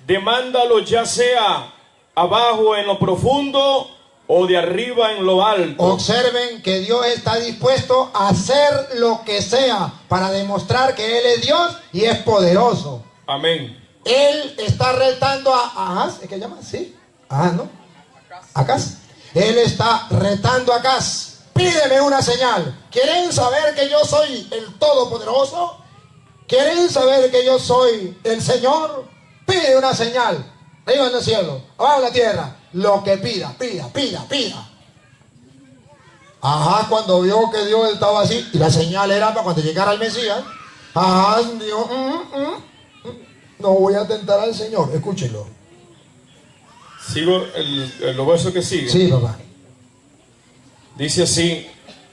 Demándalo ya sea abajo en lo profundo o de arriba en lo alto. Observen que Dios está dispuesto a hacer lo que sea para demostrar que Él es Dios y es poderoso. Amén. Él está retando a Ahaz, ¿es que llama? Sí. Ahaz, ¿no? Acaz. Él está retando a Acaz. Pídeme una señal. ¿Quieren saber que yo soy el Todopoderoso? ¿Quieren saber que yo soy el Señor? Pide una señal. Arriba en el cielo, abajo en la tierra. Lo que pida, pida. Ajá, cuando vio que Dios estaba así, y la señal era para cuando llegara el Mesías, ajá, dijo, no voy a tentar al Señor. Escúchelo. Sigo los versos que siguen. Sí, papá. Dice así: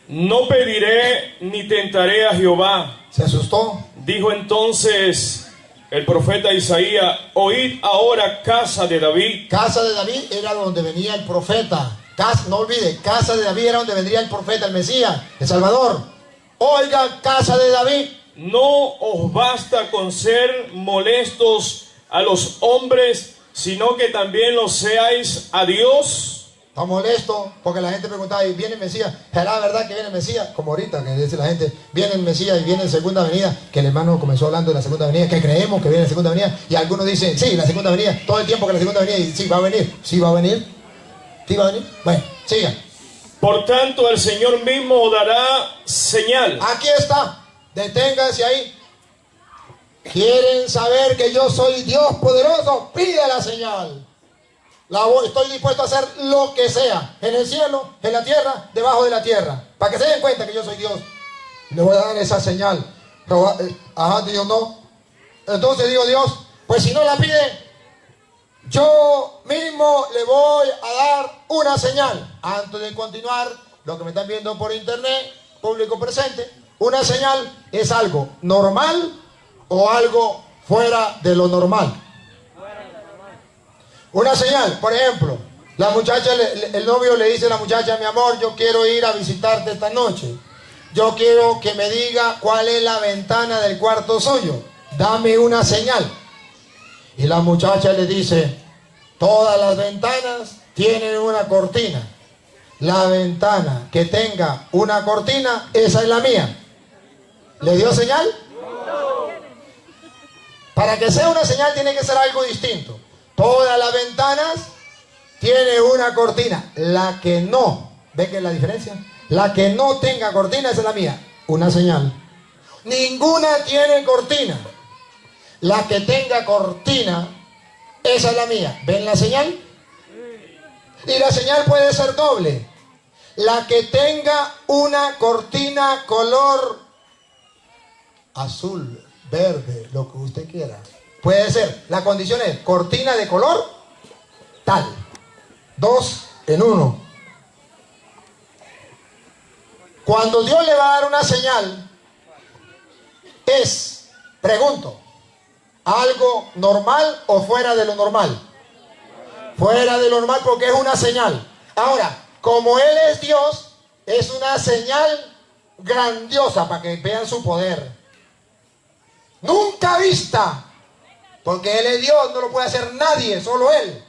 no pediré ni tentaré a Jehová. ¿Se asustó? Dijo entonces el profeta Isaías: oíd ahora, casa de David. Casa de David era donde venía el profeta. No olvide, casa de David era donde vendría el profeta, el Mesías, el Salvador. Oiga, casa de David, no os basta con ser molestos a los hombres, sino que también lo seáis a Dios. Está molesto porque la gente preguntaba, ¿y viene el Mesías? ¿Será verdad que viene el Mesías? Como ahorita que dice la gente, viene el Mesías y viene en segunda venida, que el hermano comenzó hablando de la segunda venida, que creemos que viene en segunda venida, y algunos dicen, sí, la segunda venida, todo el tiempo que la segunda venida, y sí, va a venir, sí va a venir, sí va a venir. Bueno, sigan. Por tanto, el Señor mismo os dará señal. Aquí está, deténganse ahí. ¿Quieren saber que yo soy Dios poderoso? Pide la señal. Estoy dispuesto a hacer lo que sea, en el cielo, en la tierra, debajo de la tierra, para que se den cuenta que yo soy Dios. Le voy a dar esa señal. Ajá, Dios no. Entonces digo, Dios, pues si no la pide, yo mismo le voy a dar una señal. Antes de continuar, lo que me están viendo por internet, público presente, una señal es algo normal o algo fuera de lo normal. Una señal, por ejemplo, la muchacha, el novio le dice a la muchacha, mi amor, yo quiero ir a visitarte esta noche. Yo quiero que me diga cuál es la ventana del cuarto suyo. Dame una señal. Y la muchacha le dice, todas las ventanas tienen una cortina. La ventana que tenga una cortina, esa es la mía. ¿Le dio señal? Para que sea una señal tiene que ser algo distinto. Todas las ventanas tienen una cortina. La que no, ¿ve que es la diferencia? La que no tenga cortina, esa es la mía. Una señal. Ninguna tiene cortina. La que tenga cortina, esa es la mía. ¿Ven la señal? Y la señal puede ser doble. La que tenga una cortina color azul, verde, lo que usted quiera. Puede ser, la condición es cortina de color tal. 2 en 1. Cuando Dios le va a dar una señal, es, pregunto, ¿algo normal o fuera de lo normal? Fuera de lo normal porque es una señal. Ahora, como Él es Dios, es una señal grandiosa para que vean su poder. Nunca vista. Porque Él es Dios, no lo puede hacer nadie, solo Él.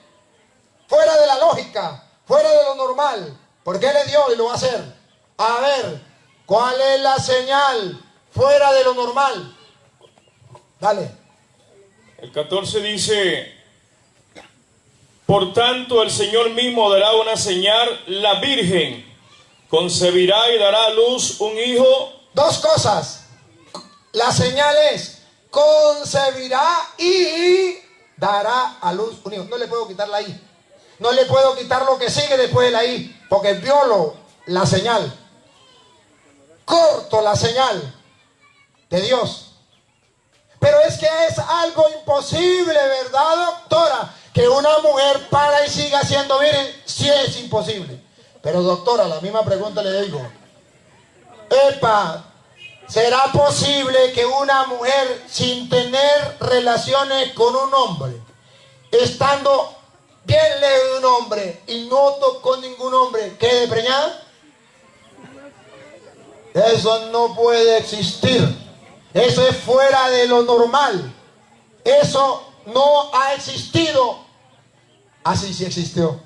Fuera de la lógica, fuera de lo normal. Porque Él es Dios y lo va a hacer. A ver, ¿cuál es la señal fuera de lo normal? Dale. El 14 dice, por tanto el Señor mismo dará una señal, la Virgen concebirá y dará a luz un hijo. 2 cosas. La señal es, concebirá y dará a luz un hijo. No le puedo quitar la I. No le puedo quitar lo que sigue después de la I, porque violo la señal. Corto la señal de Dios. Pero es que es algo imposible, ¿verdad, doctora? Que una mujer para y siga siendo virgen, sí es imposible. Pero doctora, la misma pregunta le digo. Epa, ¿será posible que una mujer sin tener relaciones con un hombre, estando bien lejos de un hombre y no tocó ningún hombre, quede preñada? Eso no puede existir. Eso es fuera de lo normal. Eso no ha existido. Así sí existió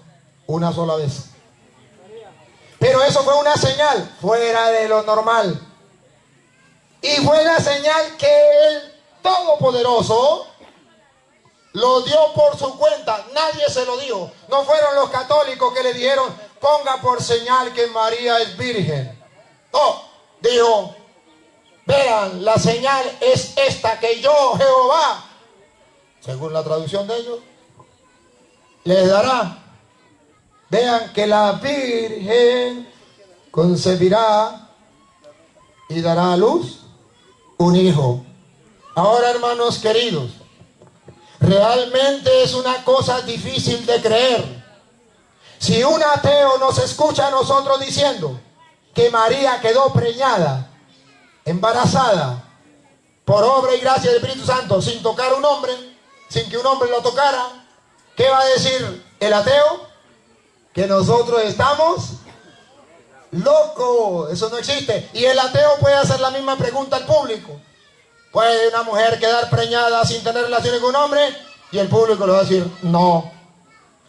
una sola vez. Pero eso fue una señal fuera de lo normal. Y fue la señal que el Todopoderoso lo dio por su cuenta. Nadie se lo dijo. No fueron los católicos que le dijeron, ponga por señal que María es virgen. No, dijo, vean, la señal es esta, que yo, Jehová, según la traducción de ellos, les dará. Vean que la Virgen concebirá y dará a luz un hijo. Ahora, hermanos queridos, realmente es una cosa difícil de creer. Si un ateo nos escucha a nosotros diciendo que María quedó preñada, embarazada, por obra y gracia del Espíritu Santo, sin tocar a un hombre, sin que un hombre lo tocara, ¿qué va a decir el ateo? Que nosotros estamos locos. Eso no existe. Y el ateo puede hacer la misma pregunta al público. ¿Puede una mujer quedar preñada sin tener relaciones con un hombre? Y el público le va a decir, no.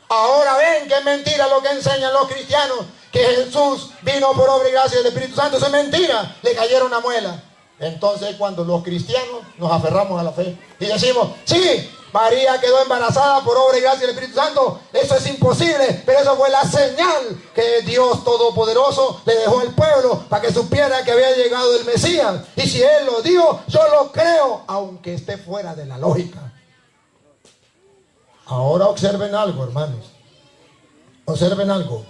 Ahora ven que es mentira lo que enseñan los cristianos, que Jesús vino por obra y gracia del Espíritu Santo. Eso es mentira. Le cayeron una muela. Entonces, cuando los cristianos nos aferramos a la fe y decimos, sí, María quedó embarazada por obra y gracia del Espíritu Santo, eso es imposible, pero eso fue la señal que Dios Todopoderoso le dejó al pueblo para que supiera que había llegado el Mesías. Y si Él lo dijo, yo lo creo, aunque esté fuera de la lógica. Ahora observen algo, hermanos. Observen algo.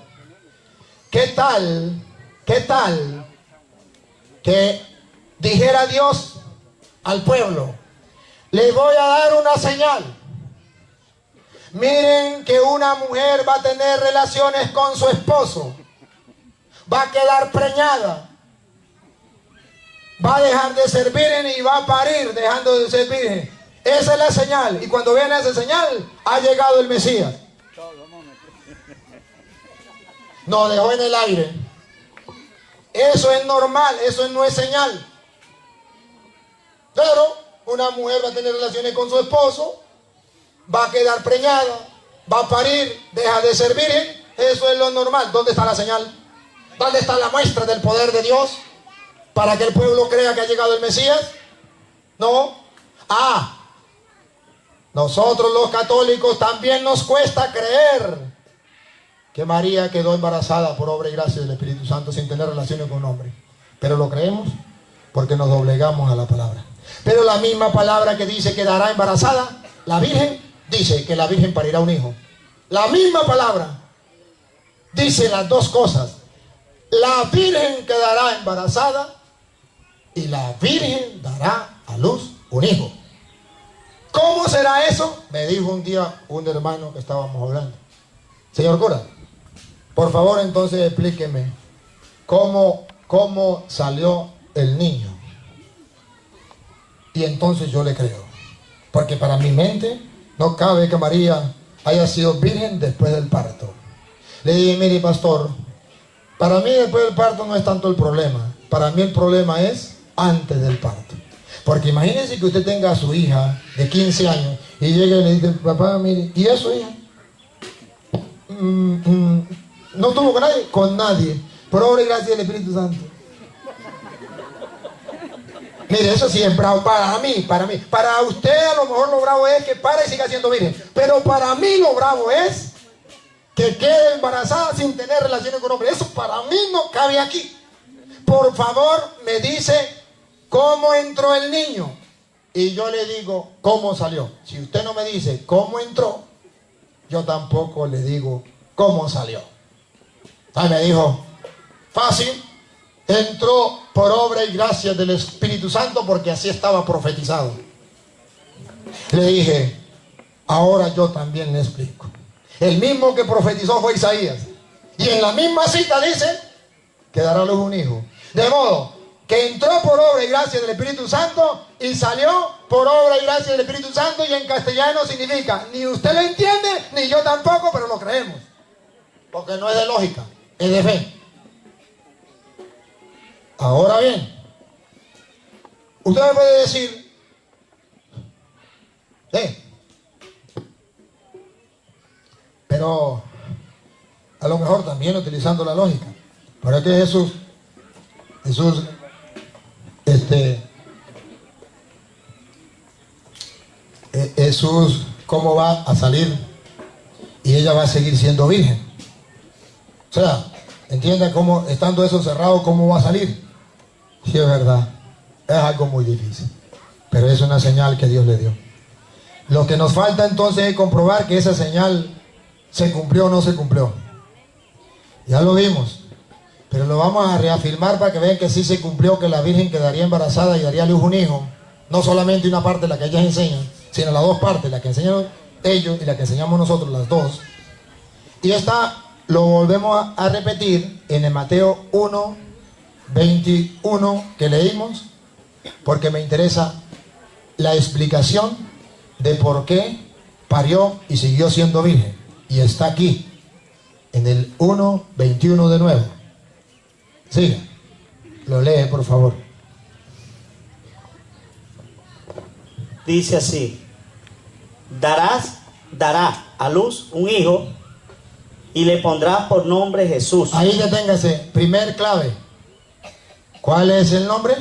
¿Qué tal que dijera Dios al pueblo, les voy a dar una señal? Miren que una mujer va a tener relaciones con su esposo, va a quedar preñada, va a dejar de ser virgen y va a parir dejando de ser virgen. Esa es la señal. Y cuando vean esa señal, ha llegado el Mesías. Nos dejó en el aire. Eso es normal, eso no es señal. Pero una mujer va a tener relaciones con su esposo, va a quedar preñada, va a parir, deja de ser virgen. Eso es lo normal. ¿Dónde está la señal? ¿Dónde está la muestra del poder de Dios para que el pueblo crea que ha llegado el Mesías? No. Nosotros los católicos también nos cuesta creer que María quedó embarazada por obra y gracia del Espíritu Santo sin tener relaciones con un hombre. Pero lo creemos porque nos doblegamos a la palabra. Pero la misma palabra que dice que quedará embarazada, la Virgen, dice que la Virgen parirá un hijo. La misma palabra dice las dos cosas. La Virgen quedará embarazada y la Virgen dará a luz un hijo. ¿Cómo será eso? Me dijo un día un hermano que estábamos hablando. Señor cura, por favor entonces explíqueme cómo salió el niño. Y entonces yo le creo, porque para mi mente no cabe que María haya sido virgen después del parto. Le dije, mire pastor, para mí después del parto no es tanto el problema. Para mí el problema es antes del parto. Porque imagínense que usted tenga a su hija de 15 años y llega y le dice, papá, mire, ¿y eso, hija? ¿No tuvo con nadie? Con nadie. Por obra y gracia del Espíritu Santo. Mire, eso sí es bravo para mí. Para usted a lo mejor lo bravo es que pare y siga siendo virgen. Pero para mí lo bravo es que quede embarazada sin tener relaciones con hombre. Eso para mí no cabe aquí. Por favor, me dice cómo entró el niño. Y yo le digo cómo salió. Si usted no me dice cómo entró, yo tampoco le digo cómo salió. Ahí me dijo, fácil. Entró por obra y gracia del Espíritu Santo porque así estaba profetizado. Le dije, ahora yo también le explico. El mismo que profetizó fue Isaías. Y en la misma cita dice que dará a luz un hijo. De modo que entró por obra y gracia del Espíritu Santo y salió por obra y gracia del Espíritu Santo, y en castellano significa, ni usted lo entiende, ni yo tampoco, pero lo creemos. Porque no es de lógica, es de fe. Ahora bien, usted me puede decir, pero a lo mejor también utilizando la lógica. Pero es que Jesús, ¿cómo va a salir? Y ella va a seguir siendo virgen. O sea, entiendan cómo, estando eso cerrado, ¿cómo va a salir? Sí, es verdad, es algo muy difícil, pero es una señal que Dios le dio. Lo que nos falta entonces es comprobar que esa señal se cumplió o no se cumplió. Ya lo vimos, pero lo vamos a reafirmar para que vean que sí se cumplió, que la Virgen quedaría embarazada y daría a luz un hijo. No solamente una parte, la que ellas enseñan, sino las dos partes, la que enseñan ellos y la que enseñamos nosotros, las dos. Y esta lo volvemos a repetir en el Mateo 1:21 que leímos, porque me interesa la explicación de por qué parió y siguió siendo virgen. Y está aquí, en el 1:21 de nuevo. Siga, lo lee por favor. dice así: dará a luz un hijo y le pondrá por nombre Jesús. Ahí deténgase. Primer clave. ¿Cuál es el nombre?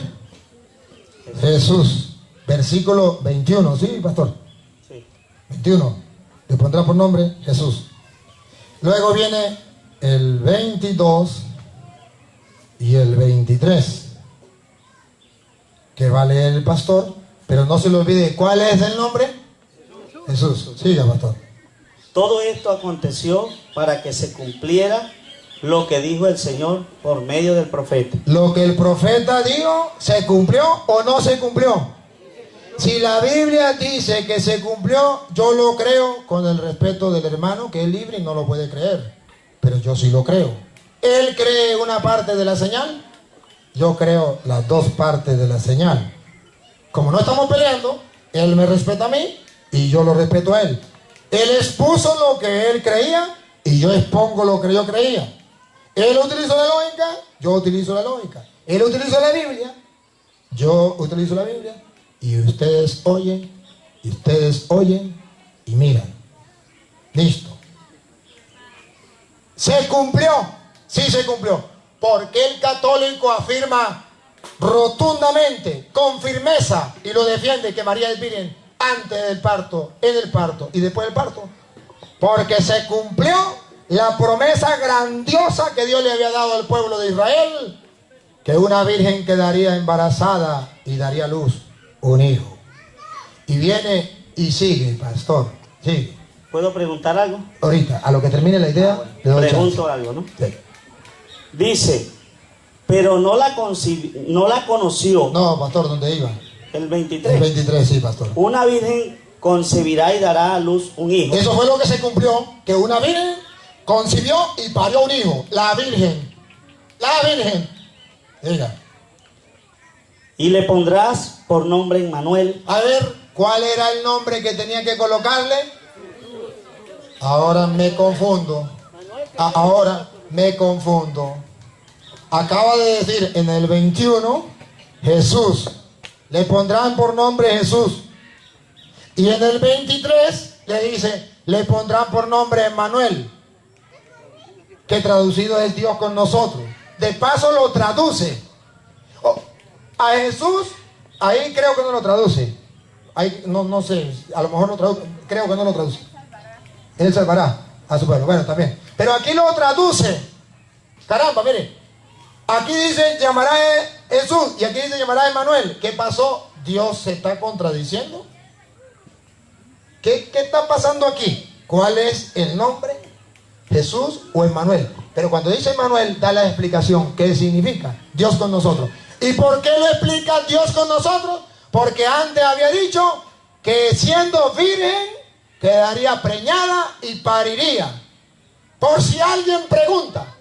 Jesús. Versículo 21. ¿Sí, pastor? Sí. 21. Le pondrá por nombre Jesús. Luego viene el 22 y el 23, que va a leer el pastor, pero no se le olvide cuál es el nombre. Jesús. Siga, pastor. Todo esto aconteció para que se cumpliera lo que dijo el Señor por medio del profeta. Lo que el profeta dijo, ¿se cumplió o no se cumplió? Si la Biblia dice que se cumplió, yo lo creo con el respeto del hermano, que es libre y no lo puede creer. Pero yo sí lo creo. Él cree una parte de la señal, yo creo las dos partes de la señal. Como no estamos peleando, él me respeta a mí y yo lo respeto a él. Él expuso lo que él creía y yo expongo lo que yo creía. Él utilizó la lógica, yo utilizo la lógica. Él utilizó la Biblia, yo utilizo la Biblia. Y ustedes oyen y miran. Listo. ¿Se cumplió? Sí se cumplió. Porque el católico afirma rotundamente, con firmeza, y lo defiende, que María es virgen antes del parto, en el parto y después del parto? Porque se cumplió la promesa grandiosa que Dios le había dado al pueblo de Israel, que una virgen quedaría embarazada y daría a luz un hijo. Y viene y sigue, pastor. Sigue. ¿Puedo preguntar algo? Ahorita, a lo que termine la idea, le doy Pregunto chance. algo, ¿no? Sí. Dice, pero no la conoció. No, pastor, ¿dónde iba? El 23. El 23, sí, pastor. Una virgen concebirá y dará a luz un hijo. Eso fue lo que se cumplió, que una virgen concibió y parió un hijo. La virgen. Diga. Y le pondrás por nombre Emmanuel. A ver, ¿cuál era el nombre que tenía que colocarle? Ahora me confundo. Ahora me confundo. Acaba de decir en el 21, Jesús. Le pondrán por nombre Jesús. Y en el 23 le dice, le pondrán por nombre Emmanuel, que traducido es Dios con nosotros. De paso lo traduce. A Jesús, ahí creo que no lo traduce. Ahí, no sé, a lo mejor no traduce, creo que no lo traduce. Él salvará a su pueblo. Bueno, también. Pero aquí lo traduce. Caramba, mire. Aquí dice llamará Jesús y aquí dice llamará Emmanuel. ¿Qué pasó? ¿Dios se está contradiciendo? ¿Qué está pasando aquí? ¿Cuál es el nombre? ¿Jesús o Emmanuel? Pero cuando dice Emmanuel, da la explicación. ¿Qué significa? Dios con nosotros. ¿Y por qué lo explica Dios con nosotros? Porque antes había dicho que siendo virgen quedaría preñada y pariría. Por si alguien pregunta,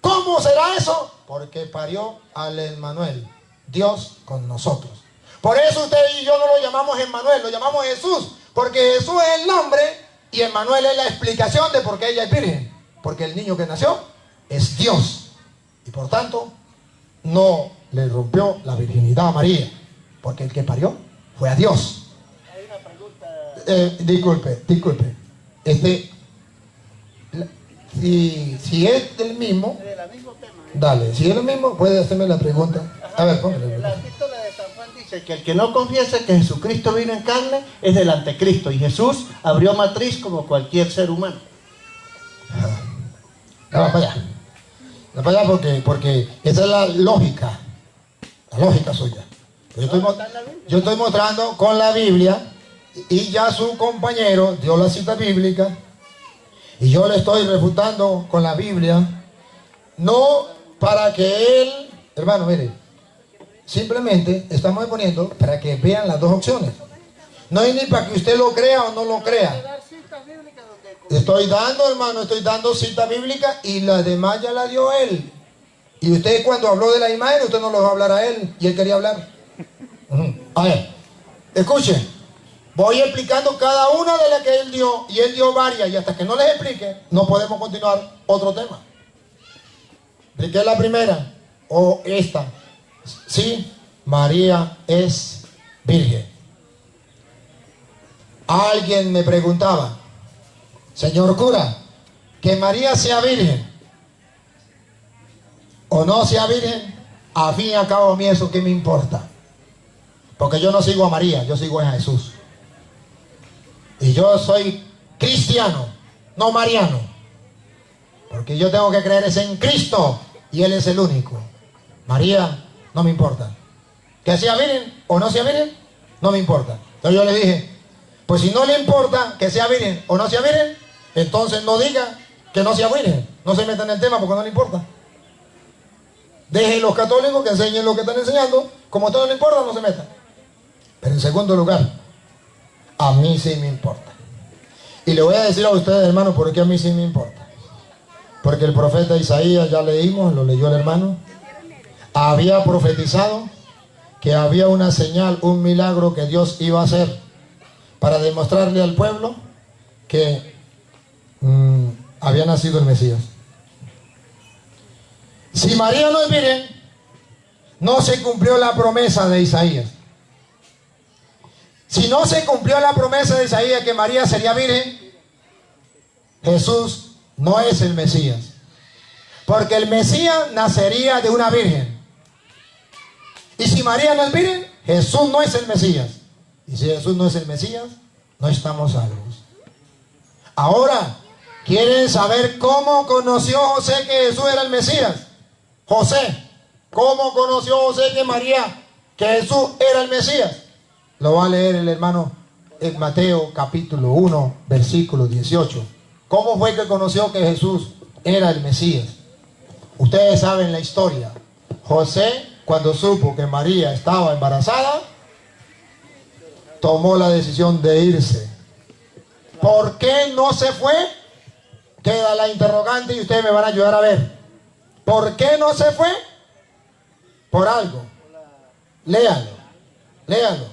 ¿cómo será eso? Porque parió al Emmanuel, Dios con nosotros. Por eso usted y yo no lo llamamos Emmanuel, lo llamamos Jesús, porque Jesús es el nombre y Emmanuel es la explicación de por qué ella es virgen. Porque el niño que nació es Dios y por tanto no le rompió la virginidad a María, porque el que parió fue a Dios. Hay una pregunta. Disculpe. Si es del mismo, Del mismo tema. dale, si es el mismo, puede hacerme la pregunta. A ver, póngale. La epístola de San Juan dice que el que no confiese que Jesucristo vino en carne es del anticristo. Y Jesús abrió matriz como cualquier ser humano. Vamos para allá. Vamos para allá porque esa es la lógica suya. Yo estoy mostrando con la Biblia y ya su compañero dio la cita bíblica y yo le estoy refutando con la Biblia, no para que él, hermano, mire, simplemente estamos exponiendo para que vean las dos opciones. No es ni para que usted lo crea o no lo crea. Estoy dando, hermano, estoy dando cita bíblica y la demás ya la dio él. Y usted cuando habló de la imagen, usted no lo dejó hablar a él y él quería hablar. A ver, escuchen, voy explicando cada una de las que él dio y él dio varias y hasta que no les explique, no podemos continuar otro tema. Expliqué la primera o esta. Sí, María es virgen. Alguien me preguntaba, señor cura, que María sea virgen o no sea virgen, a fin y al cabo a mí eso qué me importa. Porque yo no sigo a María, yo sigo a Jesús. Y yo soy cristiano, no mariano. Porque yo tengo que creer es en Cristo y Él es el único. María no me importa. Que sea virgen o no sea virgen, no me importa. Entonces yo le dije, pues si no le importa que sea virgen o no sea virgen, entonces no diga que no sea virgen. No se meta en el tema porque no le importa. Dejen los católicos que enseñen lo que están enseñando. Como a todos no le importa, no se metan. Pero en segundo lugar, a mí sí me importa. Y le voy a decir a ustedes, hermano, por qué a mí sí me importa. Porque el profeta Isaías, ya leímos, lo leyó el hermano, había profetizado que había una señal, un milagro que Dios iba a hacer para demostrarle al pueblo que había nacido el Mesías. Si María no es virgen, no se cumplió la promesa de Isaías. Si no se cumplió la promesa de Isaías que María sería virgen, Jesús no es el Mesías. Porque el Mesías nacería de una virgen. Y si María no es virgen, Jesús no es el Mesías. Y si Jesús no es el Mesías, no estamos salvos. Ahora, ¿quieren saber cómo conoció José que Jesús era el Mesías? José, ¿cómo conoció José que María, que Jesús era el Mesías? Lo va a leer el hermano en Mateo capítulo 1, versículo 18. ¿Cómo fue que conoció que Jesús era el Mesías? Ustedes saben la historia. José, cuando supo que María estaba embarazada, tomó la decisión de irse. ¿Por qué no se fue? Queda la interrogante y ustedes me van a ayudar a ver. ¿Por qué no se fue? Por algo. Léalo. Léalo.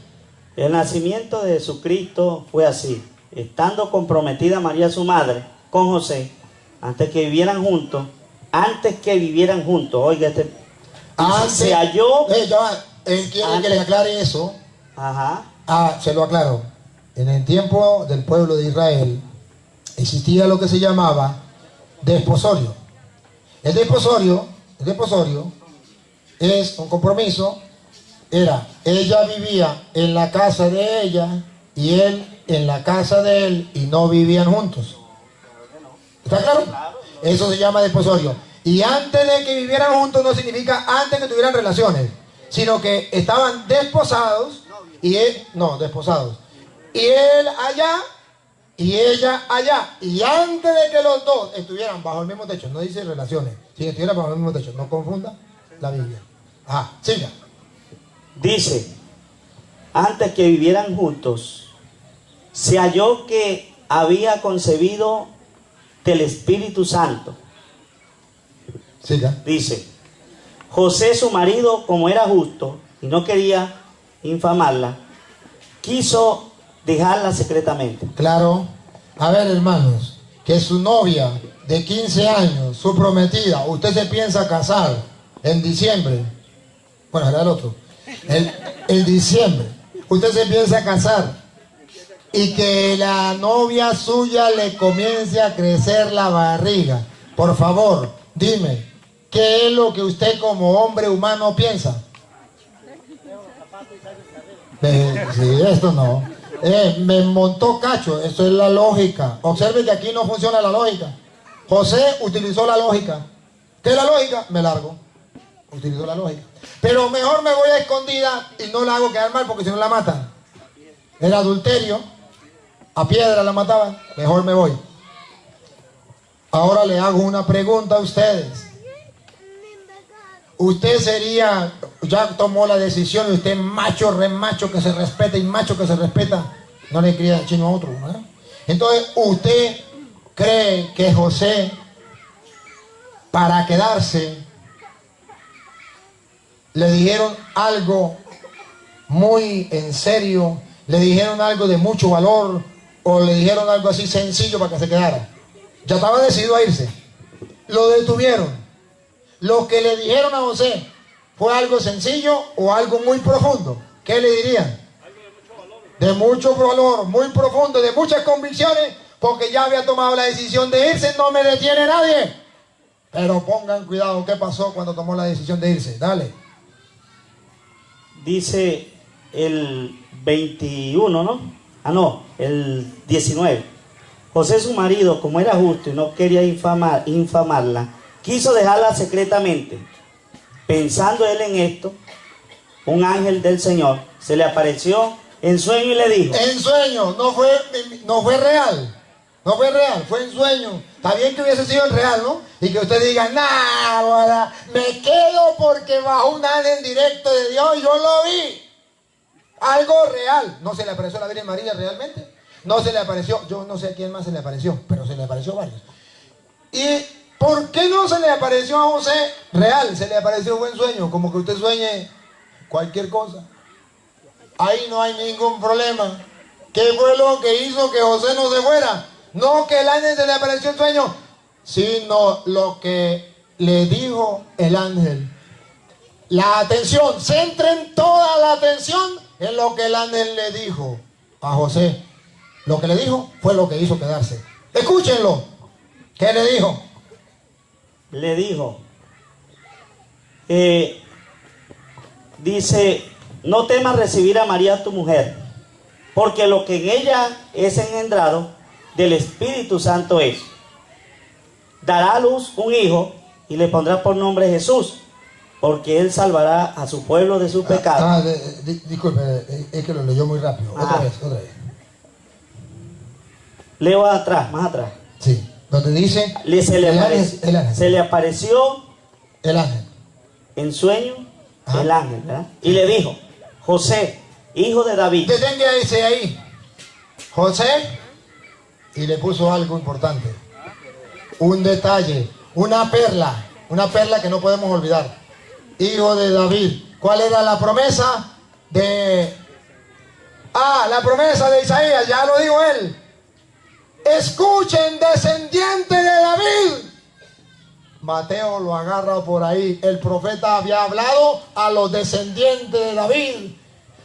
El nacimiento de Jesucristo fue así. Estando comprometida María su madre con José, antes que vivieran juntos, oiga se halló. Él quiere que les aclare eso. Ajá. Se lo aclaro. En el tiempo del pueblo de Israel existía lo que se llamaba desposorio. El desposorio es un compromiso. Era, ella vivía en la casa de ella y él en la casa de él y no vivían juntos. ¿Está claro? Eso se llama desposorio. Y antes de que vivieran juntos no significa antes que tuvieran relaciones, sino que estaban desposados y él, no, desposados. Y él allá y ella allá. Y antes de que los dos estuvieran bajo el mismo techo, no dice relaciones, si estuvieran bajo el mismo techo, no confunda la Biblia. Siga. Dice, antes que vivieran juntos, se halló que había concebido del Espíritu Santo. Siga. Dice, José su marido, como era justo y no quería infamarla, quiso dejarla secretamente. Claro. A ver, hermanos, que su novia de 15 años, su prometida, usted se piensa casar en diciembre. Bueno, era el otro. En diciembre, usted se piensa casar y que la novia suya le comience a crecer la barriga. Por favor, dime, ¿qué es lo que usted como hombre humano piensa? Sí, esto no. Me montó cacho, eso es la lógica. Observe que aquí no funciona la lógica. José utilizó la lógica. ¿Qué es la lógica? Me largo. Utilizó la lógica. Pero mejor me voy a escondida y no la hago quedar mal porque si no la matan. Era adulterio. A piedra la mataban. Mejor me voy. Ahora le hago una pregunta a ustedes. Usted sería, ya tomó la decisión y usted macho, remacho que se respeta y macho que se respeta, no le cría chino a otro, ¿verdad? Entonces, ¿usted cree que José, para quedarse, le dijeron algo muy en serio, le dijeron algo de mucho valor o le dijeron algo así sencillo para que se quedara? Ya estaba decidido a irse. Lo detuvieron. Lo que le dijeron a José, ¿fue algo sencillo o algo muy profundo? ¿Qué le dirían? de mucho valor, muy profundo, de muchas convicciones, porque ya había tomado la decisión de irse. No me detiene nadie. Pero pongan cuidado, ¿qué pasó cuando tomó la decisión de irse? Dale. Dice el 21, ¿no? Ah, no, el 19. José, su marido, como era justo y no quería infamarla, quiso dejarla secretamente. Pensando él en esto, un ángel del Señor se le apareció en sueño y le dijo. En sueño, no fue real. No fue real, fue en sueño. Está bien que hubiese sido en real, ¿no? Y que usted diga, nah, me quedo porque bajo un ángel directo de Dios, yo lo vi. Algo real. ¿No se le apareció a la Virgen María realmente? No se le apareció, yo no sé a quién más se le apareció, pero se le apareció a varios. ¿Y por qué no se le apareció a José real? Se le apareció buen sueño, como que usted sueñe cualquier cosa. Ahí no hay ningún problema. ¿Qué fue lo que hizo que José no se fuera? No que el ángel se le apareció en sueño, sino lo que le dijo el ángel. La atención, centren toda la atención en lo que el ángel le dijo a José. Lo que le dijo fue lo que hizo quedarse. Escúchenlo. ¿Qué le dijo? Le dijo, dice, no temas recibir a María tu mujer, porque lo que en ella es engendrado del Espíritu Santo es. Dará a luz un hijo y le pondrá por nombre Jesús, porque él salvará a su pueblo de sus pecados. Disculpe, es que lo leyó muy rápido. Otra vez. Leo atrás, más atrás. Sí, donde dice Se le apareció el ángel en sueño el ángel, ¿verdad? Y le dijo, José, hijo de David. Deténgase ahí. José, y le puso algo importante. Un detalle, una perla que no podemos olvidar. Hijo de David. ¿Cuál era la promesa de... la promesa de Isaías, ya lo dijo él. Escuchen, descendiente de David. Mateo lo agarra por ahí. El profeta había hablado a los descendientes de David.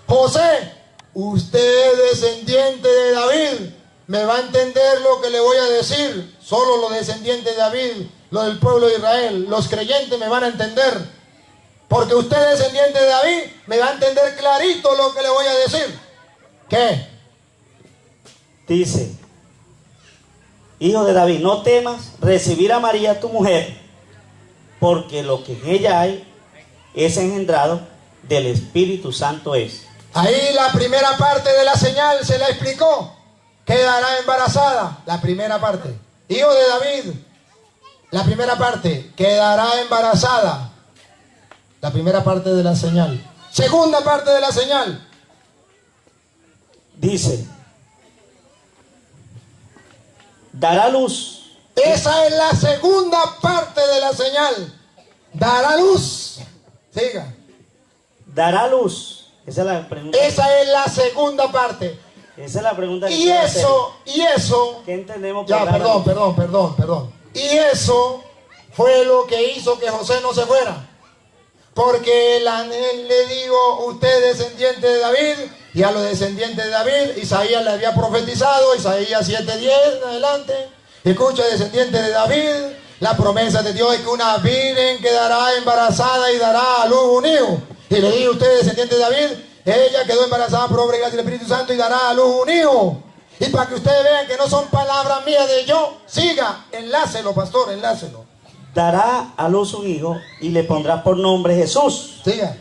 José, usted es descendiente de David. Me va a entender lo que le voy a decir. Solo los descendientes de David, los del pueblo de Israel, los creyentes me van a entender. Porque usted es descendiente de David, me va a entender clarito lo que le voy a decir. ¿Qué? Dice, hijo de David, no temas recibir a María tu mujer, porque lo que en ella hay es engendrado del Espíritu Santo es. Ahí la primera parte de la señal se la explicó. Quedará embarazada. La primera parte. Hijo de David. La primera parte. Quedará embarazada. La primera parte de la señal. Segunda parte de la señal. Dice, dará luz. Esa es la segunda parte de la señal. Dará luz. Siga. Dará luz. Esa es la pregunta. Esa es la segunda parte. Esa es la pregunta que Y eso. ¿qué entendemos por Ya, dar a luz? perdón. Y eso fue lo que hizo que José no se fuera. Porque el ángel le dijo, usted es descendiente de David, y a los descendientes de David, Isaías le había profetizado, Isaías 7:10 en adelante. Escucha, descendiente de David, la promesa de Dios es que una virgen quedará embarazada y dará a luz un hijo. Y le dijo, usted descendiente de David, ella quedó embarazada por obra y gracia del Espíritu Santo y dará a luz un hijo. Y para que ustedes vean que no son palabras mías de yo, siga, enlácelo, pastor, enlácelo. Dará a luz un hijo y le pondrá por nombre Jesús. Siga.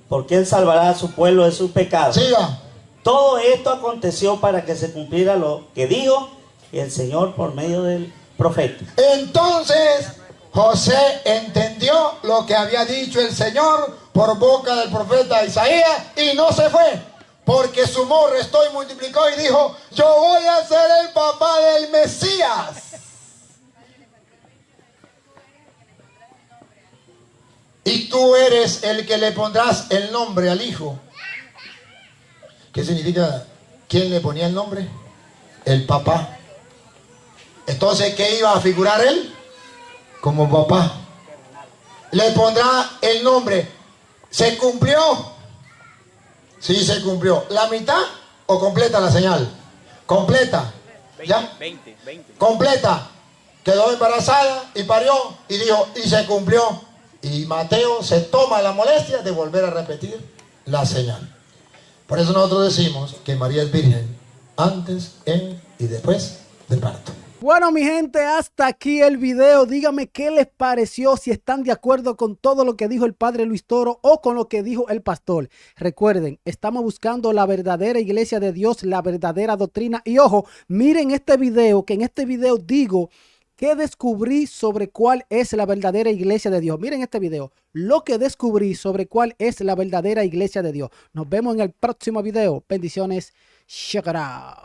Porque él salvará a su pueblo de sus pecados. Siga. Todo esto aconteció para que se cumpliera lo que dijo el Señor por medio del profeta. Entonces José entendió lo que había dicho el Señor por boca del profeta Isaías y no se fue, porque sumó, restó y multiplicó y dijo, yo voy a ser el papá del Mesías. Y tú eres el que le pondrás el nombre al hijo. ¿Qué significa? ¿Quién le ponía el nombre? El papá. Entonces, ¿qué iba a figurar él? Como papá. Le pondrá el nombre. ¿Se cumplió? Sí, se cumplió. ¿La mitad o completa la señal? Completa. ¿Ya? 20. Completa. Quedó embarazada y parió y dijo, y se cumplió. Y Mateo se toma la molestia de volver a repetir la señal. Por eso nosotros decimos que María es virgen antes, en y después del parto. Bueno, mi gente, hasta aquí el video. Dígame qué les pareció, si están de acuerdo con todo lo que dijo el padre Luis Toro o con lo que dijo el pastor. Recuerden, estamos buscando la verdadera iglesia de Dios, la verdadera doctrina. Y ojo, miren este video, que en este video digo que descubrí sobre cuál es la verdadera iglesia de Dios. Miren este video, lo que descubrí sobre cuál es la verdadera iglesia de Dios. Nos vemos en el próximo video. Bendiciones. Check it out.